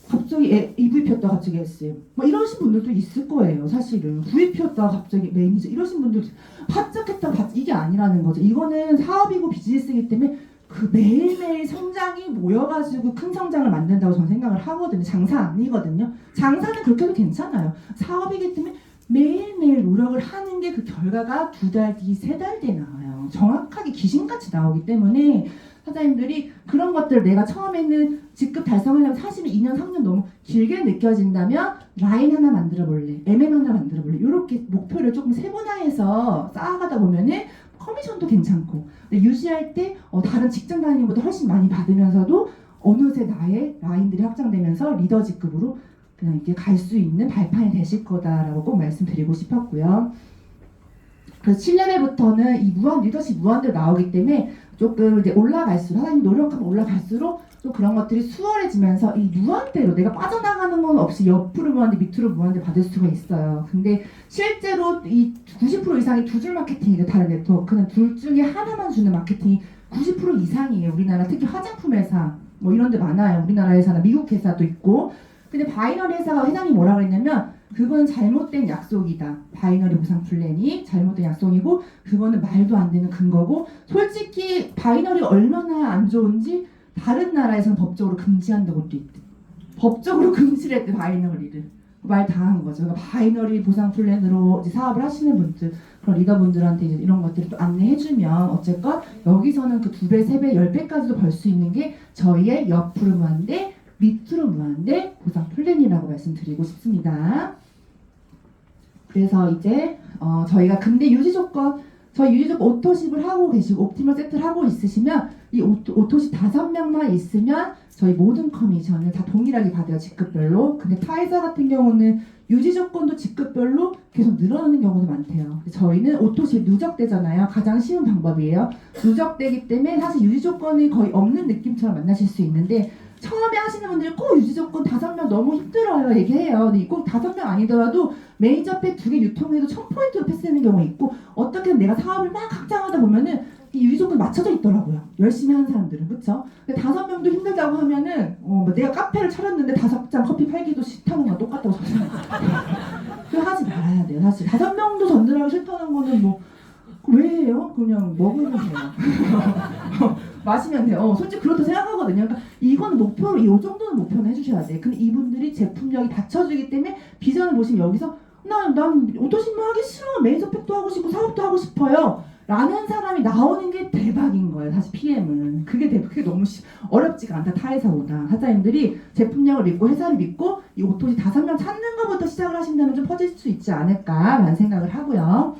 갑자기 EVP였다가 갑자기 SM 뭐 이러신 분들도 있을 거예요. 사실은 VP였다가 갑자기 매니저 이러신 분들 바짝 했다가 이게 아니라는 거죠. 이거는 사업이고 비즈니스이기 때문에 그 매일매일 성장이 모여가지고 큰 성장을 만든다고 저는 생각을 하거든요. 장사 아니거든요. 장사는 그렇게 해도 괜찮아요. 사업이기 때문에 매일매일 노력을 하는 게 그 결과가 2달 뒤, 3달 뒤에 나와요. 정확하게 귀신같이 나오기 때문에 사장님들이 그런 것들 내가 처음에는 직급 달성하려면 사실은 2년, 3년 너무 길게 느껴진다면 라인 하나 만들어 볼래, MM 하나 만들어 볼래 이렇게 목표를 조금 세분화해서 쌓아가다 보면은 커미션도 괜찮고 유지할 때 다른 직장 다니는 것보다 훨씬 많이 받으면서도 어느새 나의 라인들이 확장되면서 리더 직급으로 그냥 이렇게 갈 수 있는 발판이 되실 거다라고 꼭 말씀드리고 싶었고요. 그래서 7레벨부터는 이 리더십 무한대로 나오기 때문에 조금 이제 올라갈수록 사장님 노력하면 올라갈수록 또 그런 것들이 수월해지면서 이 무한대로 내가 빠져나가는 건 없이 옆으로 무한대 밑으로 무한대 받을 수가 있어요. 근데 실제로 이 90% 이상이 두 줄 마케팅이에요. 다른 네트워크는 둘 중에 하나만 주는 마케팅이 90% 이상이에요. 우리나라 특히 화장품 회사 뭐 이런 데 많아요. 우리나라 회사나 미국 회사도 있고. 근데 바이너리 회사가 회장이 뭐라 그랬냐면 그건 잘못된 약속이다. 바이너리 보상 플랜이 잘못된 약속이고 그거는 말도 안 되는 근거고 솔직히 바이너리 얼마나 안 좋은지 다른 나라에서는 법적으로 금지한다고 또 있대. 법적으로 금지를 했대 바이너리를. 말 다 한 거죠. 그러니까 바이너리 보상 플랜으로 이제 사업을 하시는 분들 그런 리더분들한테 이제 이런 것들을 또 안내해주면 어쨌건 여기서는 그 2배, 3배, 10배까지도 벌 수 있는 게 저희의 옆으로 무한대 밑으로 무한대 보상 플랜이라고 말씀드리고 싶습니다. 그래서 이제 저희가 근데 저희 유지 조건 오토십을 하고 계시고 옵티멀 세트를 하고 있으시면 이 오토십 5명만 있으면 저희 모든 커미션을 다 동일하게 받아요. 직급별로. 근데 타회사 같은 경우는 유지 조건도 직급별로 계속 늘어나는 경우도 많대요. 저희는 오토십 누적되잖아요. 가장 쉬운 방법이에요. 누적되기 때문에 사실 유지 조건이 거의 없는 느낌처럼 만나실 수 있는데 처음에 하시는 분들이 꼭 유지 조건 5명 너무 힘들어요 얘기해요. 근데 꼭 5명 아니더라도 메이저 팩 2개 유통해도 1000포인트로 패스되는 경우 있고 어떻게든 내가 사업을 막 확장하다 보면은 이 유지 조건 맞춰져 있더라고요. 열심히 하는 사람들은. 그쵸? 근데 5명도 힘들다고 하면은 뭐 내가 카페를 차렸는데 5잔 커피 팔기도 싫다는 건 똑같다고 생각해요. 그거 하지 말아야 돼요. 사실 5명도 전달하기 싫다는 거는 뭐 왜 해요? 그냥 먹으면 돼요. 마시면 돼요. 솔직히 그렇다 생각하거든요. 그러니까 이건 목표로 이 정도는 목표는 해주셔야 돼. 근데 이분들이 제품력이 받쳐주기 때문에 비전을 보시면 여기서 난 오토신문 하기 싫어. 매니저팩도 하고 싶고 사업도 하고 싶어요. 라는 사람이 나오는 게 대박인 거예요. 사실 PM은 그게 너무 어렵지가 않다. 타회사보다 사장님들이 제품력을 믿고 회사를 믿고 이 오토시 5명 찾는 것부터 시작을 하신다면 좀 퍼질 수 있지 않을까라는 생각을 하고요.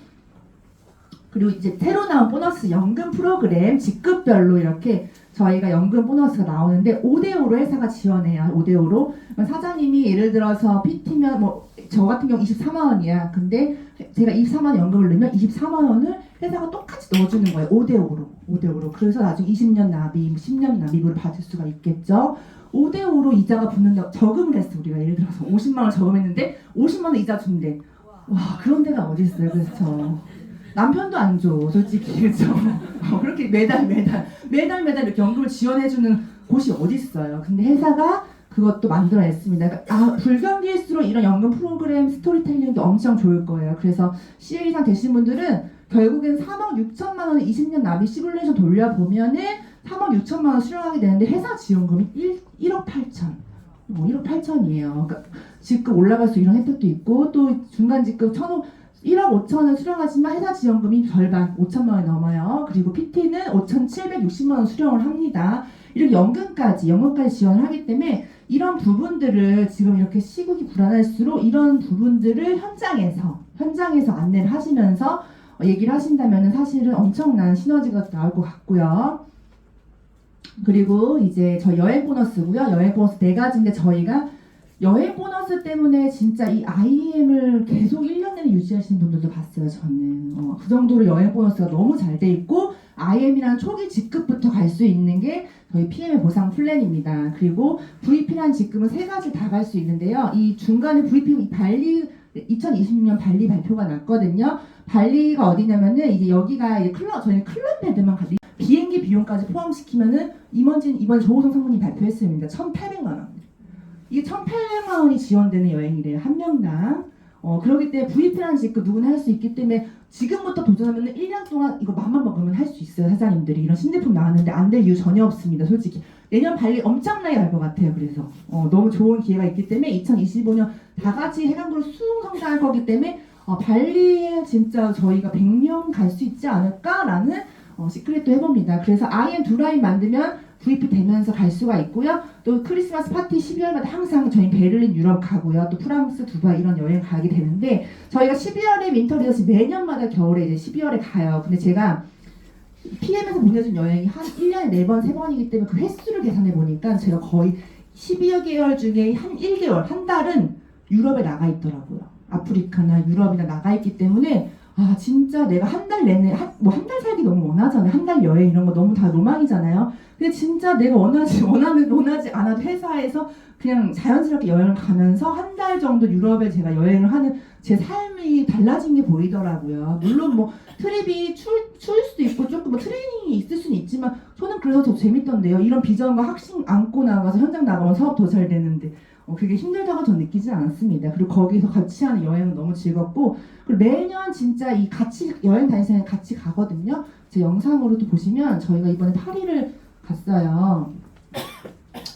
그리고 이제 새로 나온 보너스 연금 프로그램 직급별로 이렇게 저희가 연금 보너스가 나오는데 5대5로 회사가 지원해요. 5대5로 사장님이 예를 들어서 PT면 뭐 저 같은 경우 24만 원이야. 근데 제가 24만 원 연금을 넣으면 24만 원을 회사가 똑같이 넣어주는 거예요. 5대5로. 그래서 나중에 20년 납입, 10년 납입으로 받을 수가 있겠죠. 5대5로 이자가 붙는다. 저금을 했어. 우리가 예를 들어서 50만 원 저금했는데 50만 원 이자 준대. 와, 그런 데가 어디 있어요. 그래서 남편도 안 줘. 솔직히. 그렇죠. 그렇게 매달 이렇게 연금을 지원해주는 곳이 어디 있어요. 근데 회사가 그것도 만들어냈습니다. 그러니까 불경기일수록 이런 연금 프로그램 스토리텔링도 엄청 좋을 거예요. 그래서 CA 이상 되신 분들은 결국엔 3억 6천만 원을 20년 납입 시뮬레이션 돌려보면은 3억 6천만 원 수령하게 되는데 회사 지원금이 1억 8천. 1억 8천이에요. 그러니까 직급 올라갈 수 이런 혜택도 있고 또 중간 직급 1억 5천을 수령하지만 회사 지원금이 절반 5천만 원이 넘어요. 그리고 PT는 5,760만 원 수령을 합니다. 이렇게 연금까지 지원을 하기 때문에 이런 부분들을 지금 이렇게 시국이 불안할수록 이런 부분들을 현장에서 안내를 하시면서 얘기를 하신다면 사실은 엄청난 시너지가 나올 것 같고요. 그리고 이제 저 여행 보너스고요. 여행 보너스 4가지인데 저희가 여행 보너스 때문에 진짜 이 IM을 계속 1년 내내 유지하시는 분들도 봤어요. 저는 그 정도로 여행 보너스가 너무 잘 돼 있고 IM이란 초기 직급부터 갈 수 있는 게 저희 PM의 보상 플랜입니다. 그리고 VP란 직급은 3가지 다 갈 수 있는데요. 이 중간에 VP 발리 2026년 발리 발표가 났거든요. 발리가 어디냐면은 이제 여기가 이제 저희는 클럽메드만 가도 비행기 비용까지 포함시키면은 이번 조호성 상무님 발표했습니다. 1,800만 원. 이게 1,800만 원이 지원되는 여행이래요. 한 명당. 그렇기 때문에 VP라는 직급 누구나 할 수 있기 때문에 지금부터 도전하면 1년 동안 이거 맘만 먹으면 할 수 있어요. 사장님들이 이런 신제품 나왔는데 안 될 이유 전혀 없습니다. 솔직히 내년 발리 엄청나게 갈 것 같아요. 그래서 너무 좋은 기회가 있기 때문에 2025년 다 같이 해강도로 수성장할 거기 때문에 발리에 진짜 저희가 100명 갈 수 있지 않을까라는 시크릿도 해봅니다. 그래서 IM 두 라인 만들면 VP 되면서 갈 수가 있고요. 또 크리스마스 파티 12월마다 항상 저희 베를린 유럽 가고요. 또 프랑스, 두바이 이런 여행 가게 되는데 저희가 12월에 윈터 리서치 매년마다 겨울에 이제 12월에 가요. 근데 제가 PM에서 보내준 여행이 한 1년에 4번, 3번이기 때문에 그 횟수를 계산해 보니까 제가 거의 12여 개월 중에 한 1개월, 한 달은 유럽에 나가 있더라고요. 아프리카나 유럽이나 나가 있기 때문에 진짜 내가 한 달 내내 한 달 살기 너무 원하잖아요. 한 달 여행 이런 거 너무 다 로망이잖아요. 근데 진짜 내가 원하지 않아도 회사에서 그냥 자연스럽게 여행을 가면서 한 달 정도 유럽에 제가 여행을 하는 제 삶이 달라진 게 보이더라고요. 물론 뭐 트립이 추울 수도 있고 조금 트레이닝이 있을 수는 있지만 저는 그래서 더 재밌던데요. 이런 비전과 확신 안고 나가서 현장 나가면 사업 더 잘 되는데 그게 힘들다고 전 느끼진 않았습니다. 그리고 거기서 같이 하는 여행은 너무 즐겁고 그리고 매년 진짜 이 같이 여행 다니시는 같이 가거든요. 제 영상으로도 보시면 저희가 이번에 파리를 갔어요.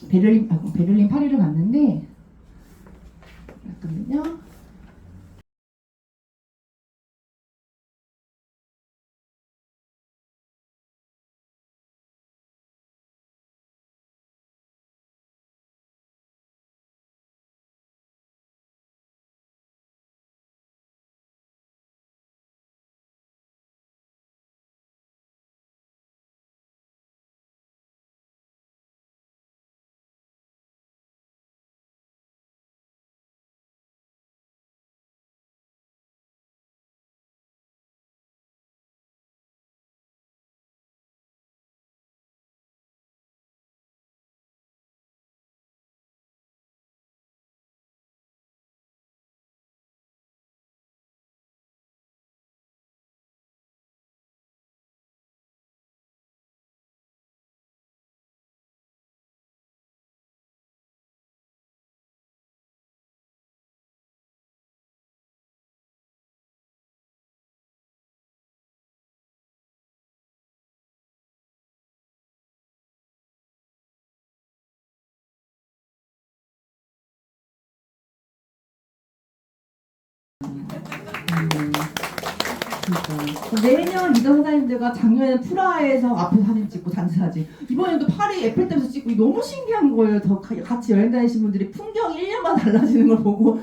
베를린 파리를 갔는데 잠깐만요. 그러니까. 매년 리더 사장님들과 작년에는 프라하에서 앞에 사진 찍고 단체 사진, 이번에는 또 파리 에펠탑에서 찍고 너무 신기한 거예요. 같이 여행 다니신 분들이 풍경이 1년마다 달라지는 걸 보고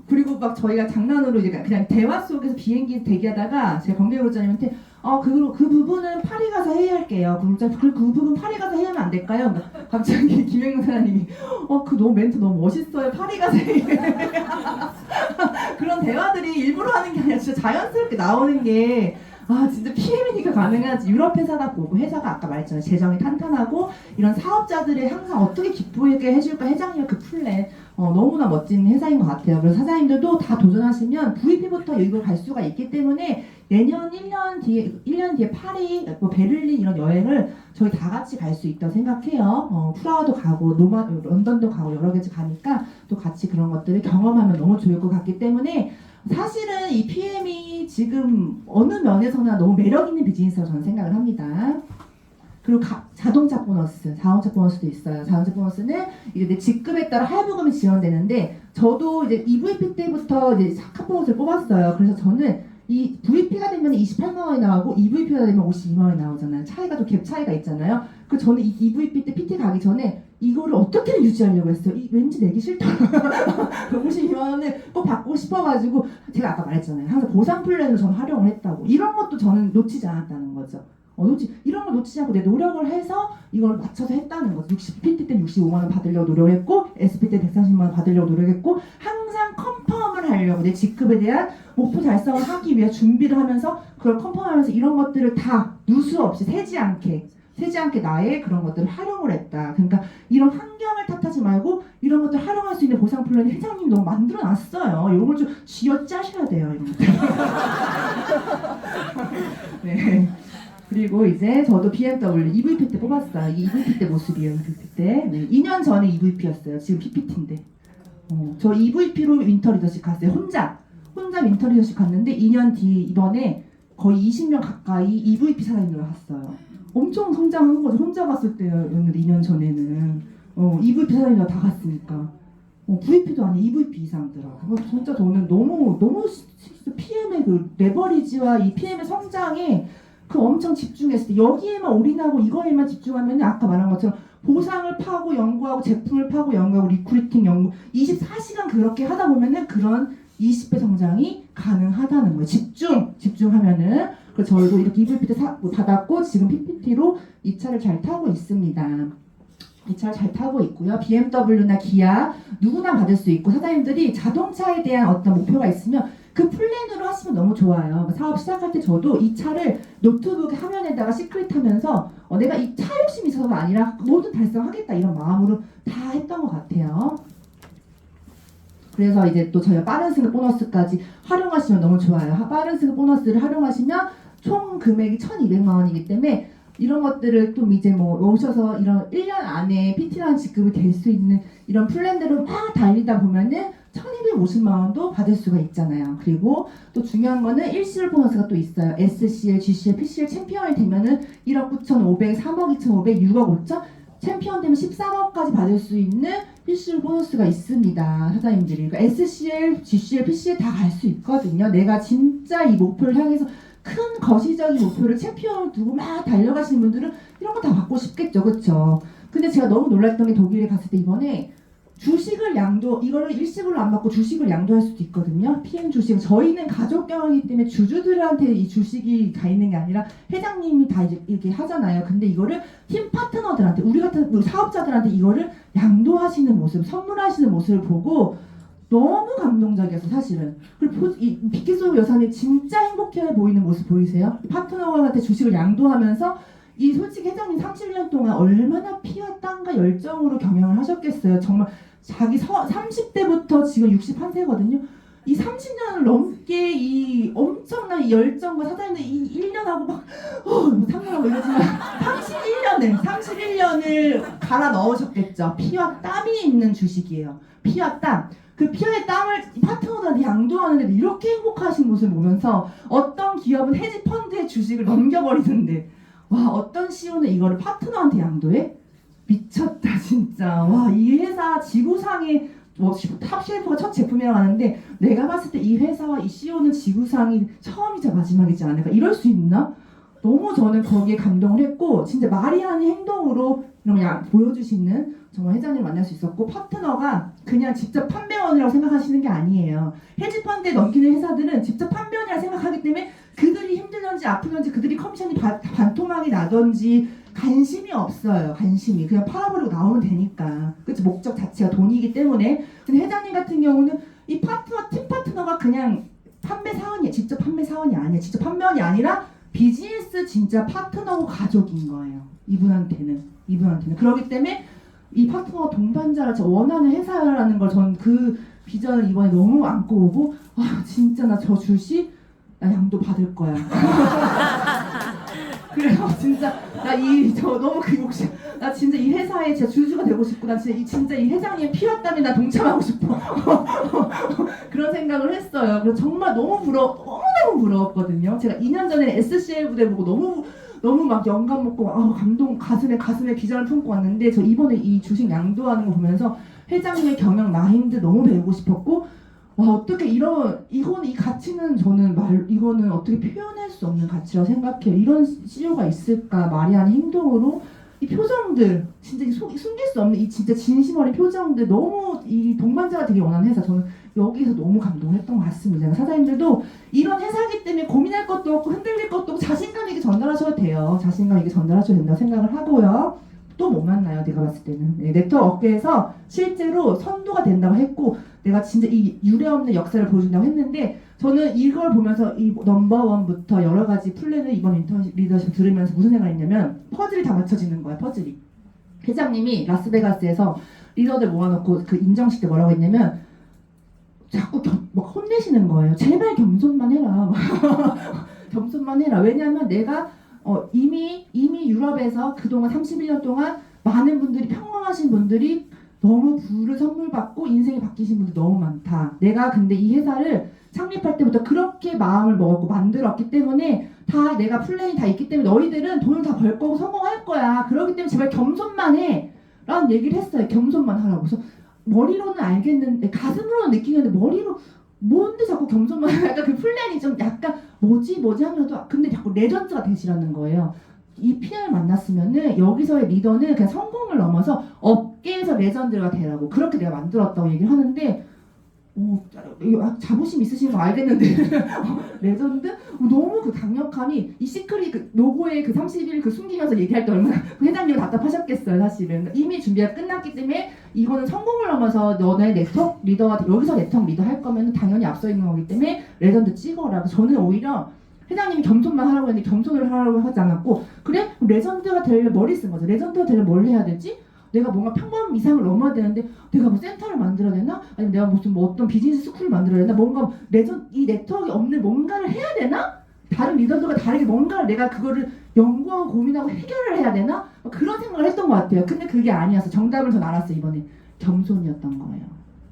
그리고 막 저희가 장난으로 이제 그냥 대화 속에서 비행기 대기하다가 제가 관계부장님한테 그 부분은 파리 가서 회의할게요. 그 부분 파리 가서 회의하면 안 될까요? 그러니까 갑자기 김영경 사장님이 그 너무 멘트 너무 멋있어요. 파리 가서 회의해. 그런 대화들이 일부러 하는 게 아니라 진짜 자연스럽게 나오는 게 진짜 PM이니까 가능하지. 유럽 회사다 보고 회사가 아까 말했잖아요. 재정이 탄탄하고 이런 사업자들이 항상 어떻게 기쁘게 해줄까 회장님의 그 플랜 너무나 멋진 회사인 것 같아요. 그래서 사장님들도 다 도전하시면 VP부터 이걸 갈 수가 있기 때문에 내년 1년 뒤에 파리, 뭐 베를린 이런 여행을 저희 다 같이 갈 수 있다고 생각해요. 프라하도 가고 런던도 가고 여러 개지 가니까 또 같이 그런 것들을 경험하면 너무 좋을 것 같기 때문에 사실은 이 PM이 지금 어느 면에서나 너무 매력 있는 비즈니스라고 저는 생각을 합니다. 그리고 자동차 보너스도 있어요. 자동차 보너스는 이제 내 직급에 따라 하부금이 지원되는데 저도 이제 EVP 때부터 이제 카보너스를 뽑았어요. 그래서 저는 이 VP가 되면 28만 원이 나오고 EVP가 되면 52만 원이 나오잖아요. 차이가 좀 갭 차이가 있잖아요. 그 저는 이 EVP 때 PT 가기 전에 이거를 어떻게 유지하려고 했어요. 왠지 내기 싫더라고요. 52만 원을 꼭 받고 싶어가지고 제가 아까 말했잖아요. 항상 보상 플랜을 저는 활용을 했다고. 이런 것도 저는 놓치지 않았다는 거죠. 이런 걸 놓치지 않고 내 노력을 해서 이걸 맞춰서 했다는 거죠. PT 때 65만 원 받으려고 노력했고 SP 때 130만 원 받으려고 노력했고 항상 컨펌을 하려고 내 직급에 대한 목표 달성을 하기 위해 준비를 하면서 그걸 컨펌하면서 이런 것들을 다 누수 없이 새지 않게 나의 그런 것들을 활용을 했다. 그러니까 이런 환경을 탓하지 말고 이런 것들 활용할 수 있는 보상 플랜을 회장님이 너무 만들어 놨어요. 이런 걸 좀 쥐어 짜셔야 돼요. 이런 것들. 네. 그리고 이제 저도 BMW EVP 때 뽑았어요. 이 EVP 때 모습이에요. EVP 때. 네, 2년 전에 EVP였어요. 지금 PPT인데. 저 EVP로 윈터 리더십 갔어요. 혼자 윈터 리더십 갔는데 2년 뒤 이번에 거의 20명 가까이 EVP 사장님으로 갔어요. 엄청 성장한 거죠. 혼자 갔을 때였는데 2년 전에는 EVP 사장님과 다 갔으니까 VP도 아니 EVP 이상더라고요. 진짜 저는 너무 PM의 그 레버리지와 이 PM의 성장에 그 엄청 집중했을 때 여기에만 올인하고 이거에만 집중하면 아까 말한 것처럼 보상을 파고 연구하고 제품을 파고 연구하고 리크루팅 연구 24시간 그렇게 하다 보면은 그런 20배 성장이 가능하다는 거예요. 집중하면은. 그래서 저희도 이렇게 EVP 때 받았고 지금 PPT로 이 차를 잘 타고 있습니다. 이 차를 잘 타고 있고요. BMW나 기아 누구나 받을 수 있고 사장님들이 자동차에 대한 어떤 목표가 있으면 그 플랜으로 하시면 너무 좋아요. 사업 시작할 때 저도 이 차를 노트북 화면에다가 시크릿 하면서 내가 이 차 욕심이 있어서가 아니라 모든 달성하겠다 이런 마음으로 다 했던 것 같아요. 그래서 이제 또 저희가 빠른 승급 보너스까지 활용하시면 너무 좋아요. 빠른 승급 보너스를 활용하시면 총 금액이 1,200만 원이기 때문에 이런 것들을 좀 이제 뭐 오셔서 이런 1년 안에 PT라는 직급이 될 수 있는 이런 플랜대로 막 달리다 보면은 1,250만 원도 받을 수가 있잖아요. 그리고 또 중요한 거는 일시불 보너스가 또 있어요. SCL, GCL, PCL 챔피언이 되면은 1억 9,500, 3억 2,500, 6억 5천 챔피언 되면 13억까지 받을 수 있는 일시불 보너스가 있습니다. 사장님들이. 그러니까 SCL, GCL, PCL 다 갈 수 있거든요. 내가 진짜 이 목표를 향해서 큰 거시적인 목표를 챔피언을 두고 막 달려가시는 분들은 이런 거 다 받고 싶겠죠. 그렇죠? 근데 제가 너무 놀랐던 게 독일에 갔을 때 이번에 주식을 이거를 일시불로 안 받고 주식을 양도할 수도 있거든요. PM 주식. 저희는 가족 경영이기 때문에 주주들한테 이 주식이 가 있는 게 아니라 회장님이 다 이제 이렇게 하잖아요. 근데 이거를 팀 파트너들한테 우리 같은 사업자들한테 이거를 양도하시는 모습, 선물하시는 모습을 보고 너무 감동적이었어 사실은. 그리고 이 빅키스 여사님 진짜 행복해 보이는 모습 보이세요? 파트너한테 주식을 양도하면서 이 솔직히 회장님 31년 동안 얼마나 피와 땀과 열정으로 경영을 하셨겠어요. 정말 자기 30대부터 지금 61세거든요. 이 30년을 넘게 이 엄청난 이 열정과 사장님들 이 1년하고 막 상관하고 이러지만 31년을 갈아 넣으셨겠죠. 피와 땀이 있는 주식이에요. 피와 땀. 그 피와의 땀을 파트너들한테 양도하는데도 이렇게 행복하신 모습을 보면서 어떤 기업은 헤지 펀드의 주식을 넘겨버리는데 와 어떤 CEO는 이거를 파트너한테 양도해? 미쳤다 진짜. 와 이 회사 지구상의 탑 셰프가 첫 제품이라고 하는데 내가 봤을 때 이 회사와 이 CEO는 지구상이 처음이자 마지막이지 않을까. 이럴 수 있나? 너무 저는 거기에 감동을 했고 진짜 말이 아닌 행동으로 이런 거 보여주시는 정말 회장님 만날 수 있었고, 파트너가 그냥 직접 판매원이라고 생각하시는 게 아니에요. 헤지펀드에 넘기는 회사들은 직접 판매원이라고 생각하기 때문에 그들이 힘들던지 아프던지 그들이 커미션이 반토막이 나던지 관심이 없어요. 관심이 그냥 팔아버리고 나오면 되니까. 그치? 목적 자체가 돈이기 때문에. 근데 회장님 같은 경우는 이 파트너, 팀 파트너가 그냥 판매 사원이에요. 직접 판매 사원이 아니에요. 직접 판매원이 아니라 비즈니스 진짜 파트너고 가족인 거예요. 이분한테는. 그렇기 때문에 이 파트너가 동반자를 원하는 회사라는 걸 전 그 비전을 이번에 너무 안고 오고, 아 진짜 나 저 줄시 나 양도 받을 거야. 그래서 진짜 저 너무 그 욕심, 나 진짜 이 회사에 진짜 주주가 되고 싶고, 나 진짜 이 회장님 피었다면 나 동참하고 싶어. 그런 생각을 했어요. 그래서 정말 너무너무 부러웠거든요. 제가 2년 전에 SCL 부대 보고 너무 막 영감 먹고 감동, 가슴에 비전을 품고 왔는데, 저 이번에 이 주식 양도하는 거 보면서 회장님의 경영 마인드 너무 배우고 싶었고, 와 어떻게 이거는 이 가치는 이거는 어떻게 표현할 수 없는 가치라고 생각해요. 이런 CEO가 있을까? 말이 아닌 행동으로 이 표정들, 진짜 숨길 수 없는 이 진짜 진심 어린 표정들, 너무 이 동반자가 되게 원하는 회사. 저는 여기서 너무 감동했던 것 같습니다. 사장님들도 이런 회사이기 때문에 고민할 것도 없고 흔들릴 것도 없고 자신감 있게 전달하셔도 돼요. 자신감 있게 전달하셔도 된다고 생각을 하고요. 또 못 만나요, 내가 봤을 때는. 네트워크 업계에서 실제로 선도가 된다고 했고, 내가 진짜 이 유례없는 역사를 보여준다고 했는데, 저는 이걸 보면서 이 넘버원부터 여러 가지 플랜을 이번 인턴십 리더십 들으면서 무슨 생각을 했냐면, 퍼즐이 다 맞춰지는 거야, 퍼즐이. 회장님이 라스베가스에서 리더들 모아놓고 그 인정식 때 뭐라고 했냐면, 자꾸 막 혼내시는 거예요. 제발 겸손만 해라. 겸손만 해라. 왜냐면 내가 이미 유럽에서 그동안 31년 동안 많은 분들이, 평범하신 분들이 너무 부를 선물 받고 인생이 바뀌신 분들 너무 많다. 내가 근데 이 회사를 창립할 때부터 그렇게 마음을 먹었고 만들었기 때문에 다 내가 플랜이 다 있기 때문에 너희들은 돈을 다 벌 거고 성공할 거야. 그렇기 때문에 제발 겸손만 해. 라는 얘기를 했어요. 겸손만 하라고. 그래서 머리로는 알겠는데, 가슴으로는 느끼는데 머리로 뭔데 자꾸 겸손만 해. 약간 그 플랜이 좀 약간 뭐지 하면서도, 근데 자꾸 레전드가 되시라는 거예요. 이 PR을 만났으면은 여기서의 리더는 그냥 성공을 넘어서 업계에서 레전드가 되라고, 그렇게 내가 만들었다고 얘기를 하는데, 자부심 있으신 거 알겠는데 레전드? 너무 그 강력함이, 이 시크릿 그 로고에 그 30일 그 숨기면서 얘기할 때 얼마나 회장님이 답답하셨겠어요. 사실은 이미 준비가 끝났기 때문에 이거는 성공을 넘어서 너네 네트워크 리더가, 여기서 네트워크 리더 할 거면 당연히 앞서 있는 거기 때문에 레전드 찍어라. 저는 오히려 회장님이 겸손만 하라고 했는데 겸손을 하라고 하지 않았고, 그래? 레전드가 되려면 머리 쓴 거죠. 레전드가 되려면 뭘 해야 되지? 내가 뭔가 평범 이상을 넘어야 되는데, 내가 뭐 센터를 만들어야 되나? 아니면 내가 무슨 어떤 비즈니스 스쿨을 만들어야 되나? 뭔가 이 네트워크에 없는 뭔가를 해야 되나? 다른 리더들과 다르게 뭔가를 내가 그거를 연구하고 고민하고 해결을 해야 되나? 그런 생각을 했던 것 같아요. 근데 그게 아니었어. 정답을 전 알았어요. 이번에 겸손이었던 거예요.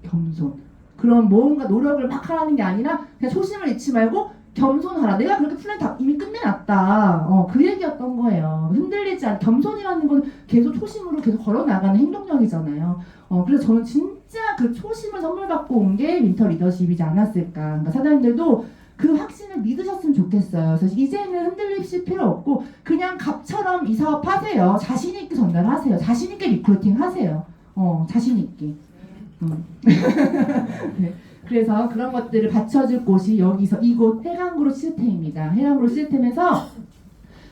겸손. 그런 뭔가 노력을 막 하라는 게 아니라 그냥 초심을 잃지 말고 겸손하라. 내가 그렇게 플랜 다 이미 끝내놨다. 그 얘기였던 거예요. 흔들리지 않. 겸손이라는 건 계속 초심으로 계속 걸어나가는 행동력이잖아요. 그래서 저는 진짜 그 초심을 선물 받고 온 게 윈터 리더십이지 않았을까. 그러니까 사장님들도 그 확신을 믿으셨으면 좋겠어요. 그래서 이제는 흔들리실 필요 없고 그냥 갑처럼 이 사업 하세요. 자신 있게 전달하세요. 자신 있게 리크루팅 하세요. 자신 있게. 네. 그래서 그런 것들을 받쳐줄 곳이 여기서 이곳 해강그룹 시스템입니다. 해강그룹 시스템에서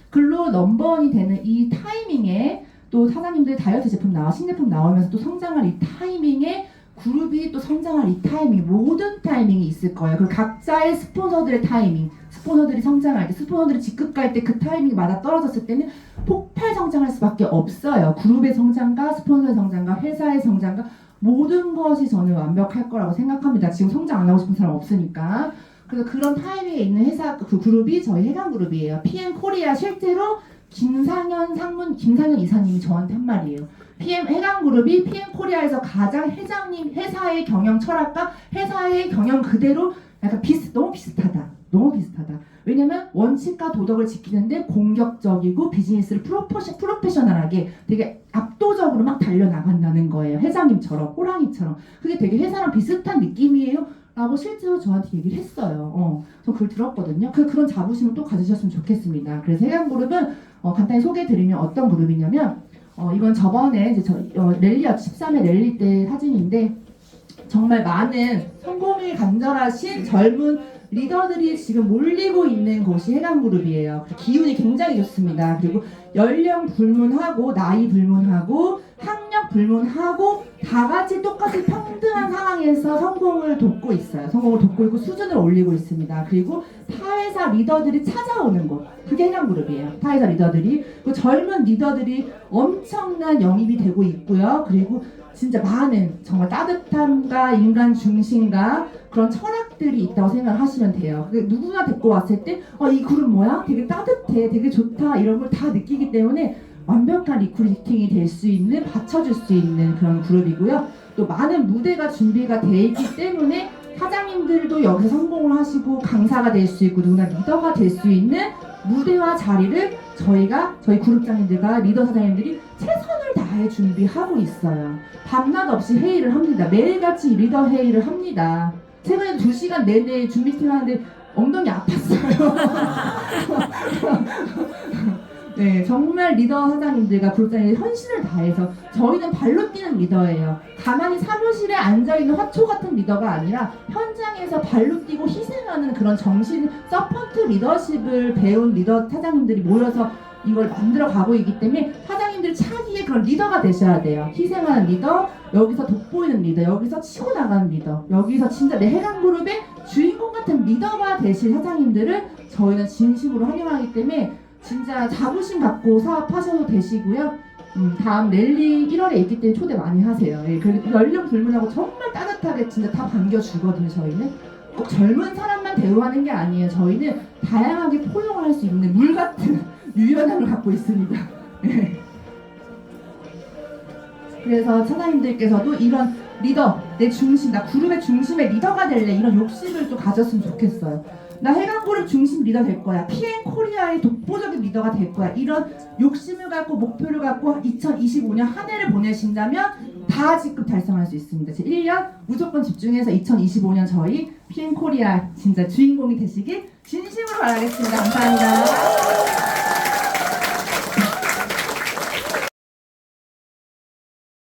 글로 넘버원이 되는 이 타이밍에, 또 사장님들 다이어트 제품 신제품 나오면서 또 성장할 이 타이밍에, 그룹이 또 성장할 이 타이밍, 모든 타이밍이 있을 거예요. 그리고 각자의 스폰서들의 타이밍, 스폰서들이 성장할 때, 스폰서들이 직급 갈 때 그 타이밍이 맞아 떨어졌을 때는 폭발 성장할 수밖에 없어요. 그룹의 성장과 스폰서의 성장과 회사의 성장과 모든 것이 저는 완벽할 거라고 생각합니다. 지금 성장 안 하고 싶은 사람 없으니까. 그래서 그런 타이밍에 있는 회사, 그 그룹이 저희 해강그룹이에요. PM 코리아, 실제로 김상현 이사님이 저한테 한 말이에요. 해강그룹이 PM 코리아에서 가장 회사의 경영 철학과 회사의 경영 그대로 약간 너무 비슷하다. 왜냐면 원칙과 도덕을 지키는데 공격적이고 비즈니스를 프로페셔널하게 되게 압도적으로 막 달려나간다는 거예요. 회장님처럼, 호랑이처럼. 그게 되게 회사랑 비슷한 느낌이에요. 라고 실제로 저한테 얘기를 했어요. 저 그걸 들었거든요. 그런 자부심을 또 가지셨으면 좋겠습니다. 그래서 해강그룹은 간단히 소개해드리면 어떤 그룹이냐면, 이건 저번에 이제 랠리였죠. 13회 랠리 때 사진인데 정말 많은 성공이 간절하신 젊은 리더들이 지금 몰리고 있는 곳이 해강그룹이에요. 기운이 굉장히 좋습니다. 그리고 연령 불문하고 나이 불문하고 학력 불문하고 다 같이 똑같이 평등한 상황에서 성공을 돕고 있어요. 성공을 돕고 있고 수준을 올리고 있습니다. 그리고 타회사 리더들이 찾아오는 곳, 그게 해강그룹이에요. 타회사 리더들이, 그 젊은 리더들이 엄청난 영입이 되고 있고요. 그리고 진짜 많은 정말 따뜻함과 인간 중심과 그런 철학들이 있다고 생각을 하시면 돼요. 누구나 데리고 왔을 때 이 그룹 뭐야? 되게 따뜻해, 되게 좋다 이런 걸 다 느끼기 때문에 완벽한 리크루팅이 될 수 있는, 받쳐줄 수 있는 그런 그룹이고요. 또 많은 무대가 준비가 돼 있기 때문에 사장님들도 여기서 성공을 하시고 강사가 될 수 있고 누구나 리더가 될 수 있는 무대와 자리를 저희 그룹장님들과 리더 사장님들이 최선을 다해 준비하고 있어요. 밤낮 없이 회의를 합니다. 매일같이 리더 회의를 합니다. 최근에 2시간 내내 준비팀 하는데 엉덩이 아팠어요. 네, 정말 리더 사장님들과 그룹장님들이 헌신을 다해서 저희는 발로 뛰는 리더예요. 가만히 사무실에 앉아있는 화초 같은 리더가 아니라 현장에서 발로 뛰고 희생하는 그런 정신 서포트 리더십을 배운 리더 사장님들이 모여서 이걸 만들어 가고 있기 때문에 사장님들 차기에 그런 리더가 되셔야 돼요. 희생하는 리더, 여기서 돋보이는 리더, 여기서 치고 나가는 리더, 여기서 진짜 내 해강그룹의 주인공 같은 리더가 되실 사장님들을 저희는 진심으로 환영하기 때문에 진짜 자부심 갖고 사업하셔도 되시고요. 다음 랠리 1월에 있기 때문에 초대 많이 하세요. 예, 그리고 연령 불문하고 정말 따뜻하게 진짜 다 반겨주거든요. 저희는 꼭 젊은 사람만 대우하는 게 아니에요. 저희는 다양하게 포용을 할 수 있는 물 같은 유연함을 갖고 있습니다. 예. 그래서 사장님들께서도 이런 리더, 내 중심, 나 그룹의 중심의 리더가 될래, 이런 욕심을 또 가졌으면 좋겠어요. 나 해강그룹 중심 리더 될 거야. PM-코리아의 독보적인 리더가 될 거야. 이런 욕심을 갖고 목표를 갖고 2025년 한 해를 보내신다면 다 직급 달성할 수 있습니다. 제 1년 무조건 집중해서 2025년 저희 PM-코리아 진짜 주인공이 되시길 진심으로 바라겠습니다. 감사합니다.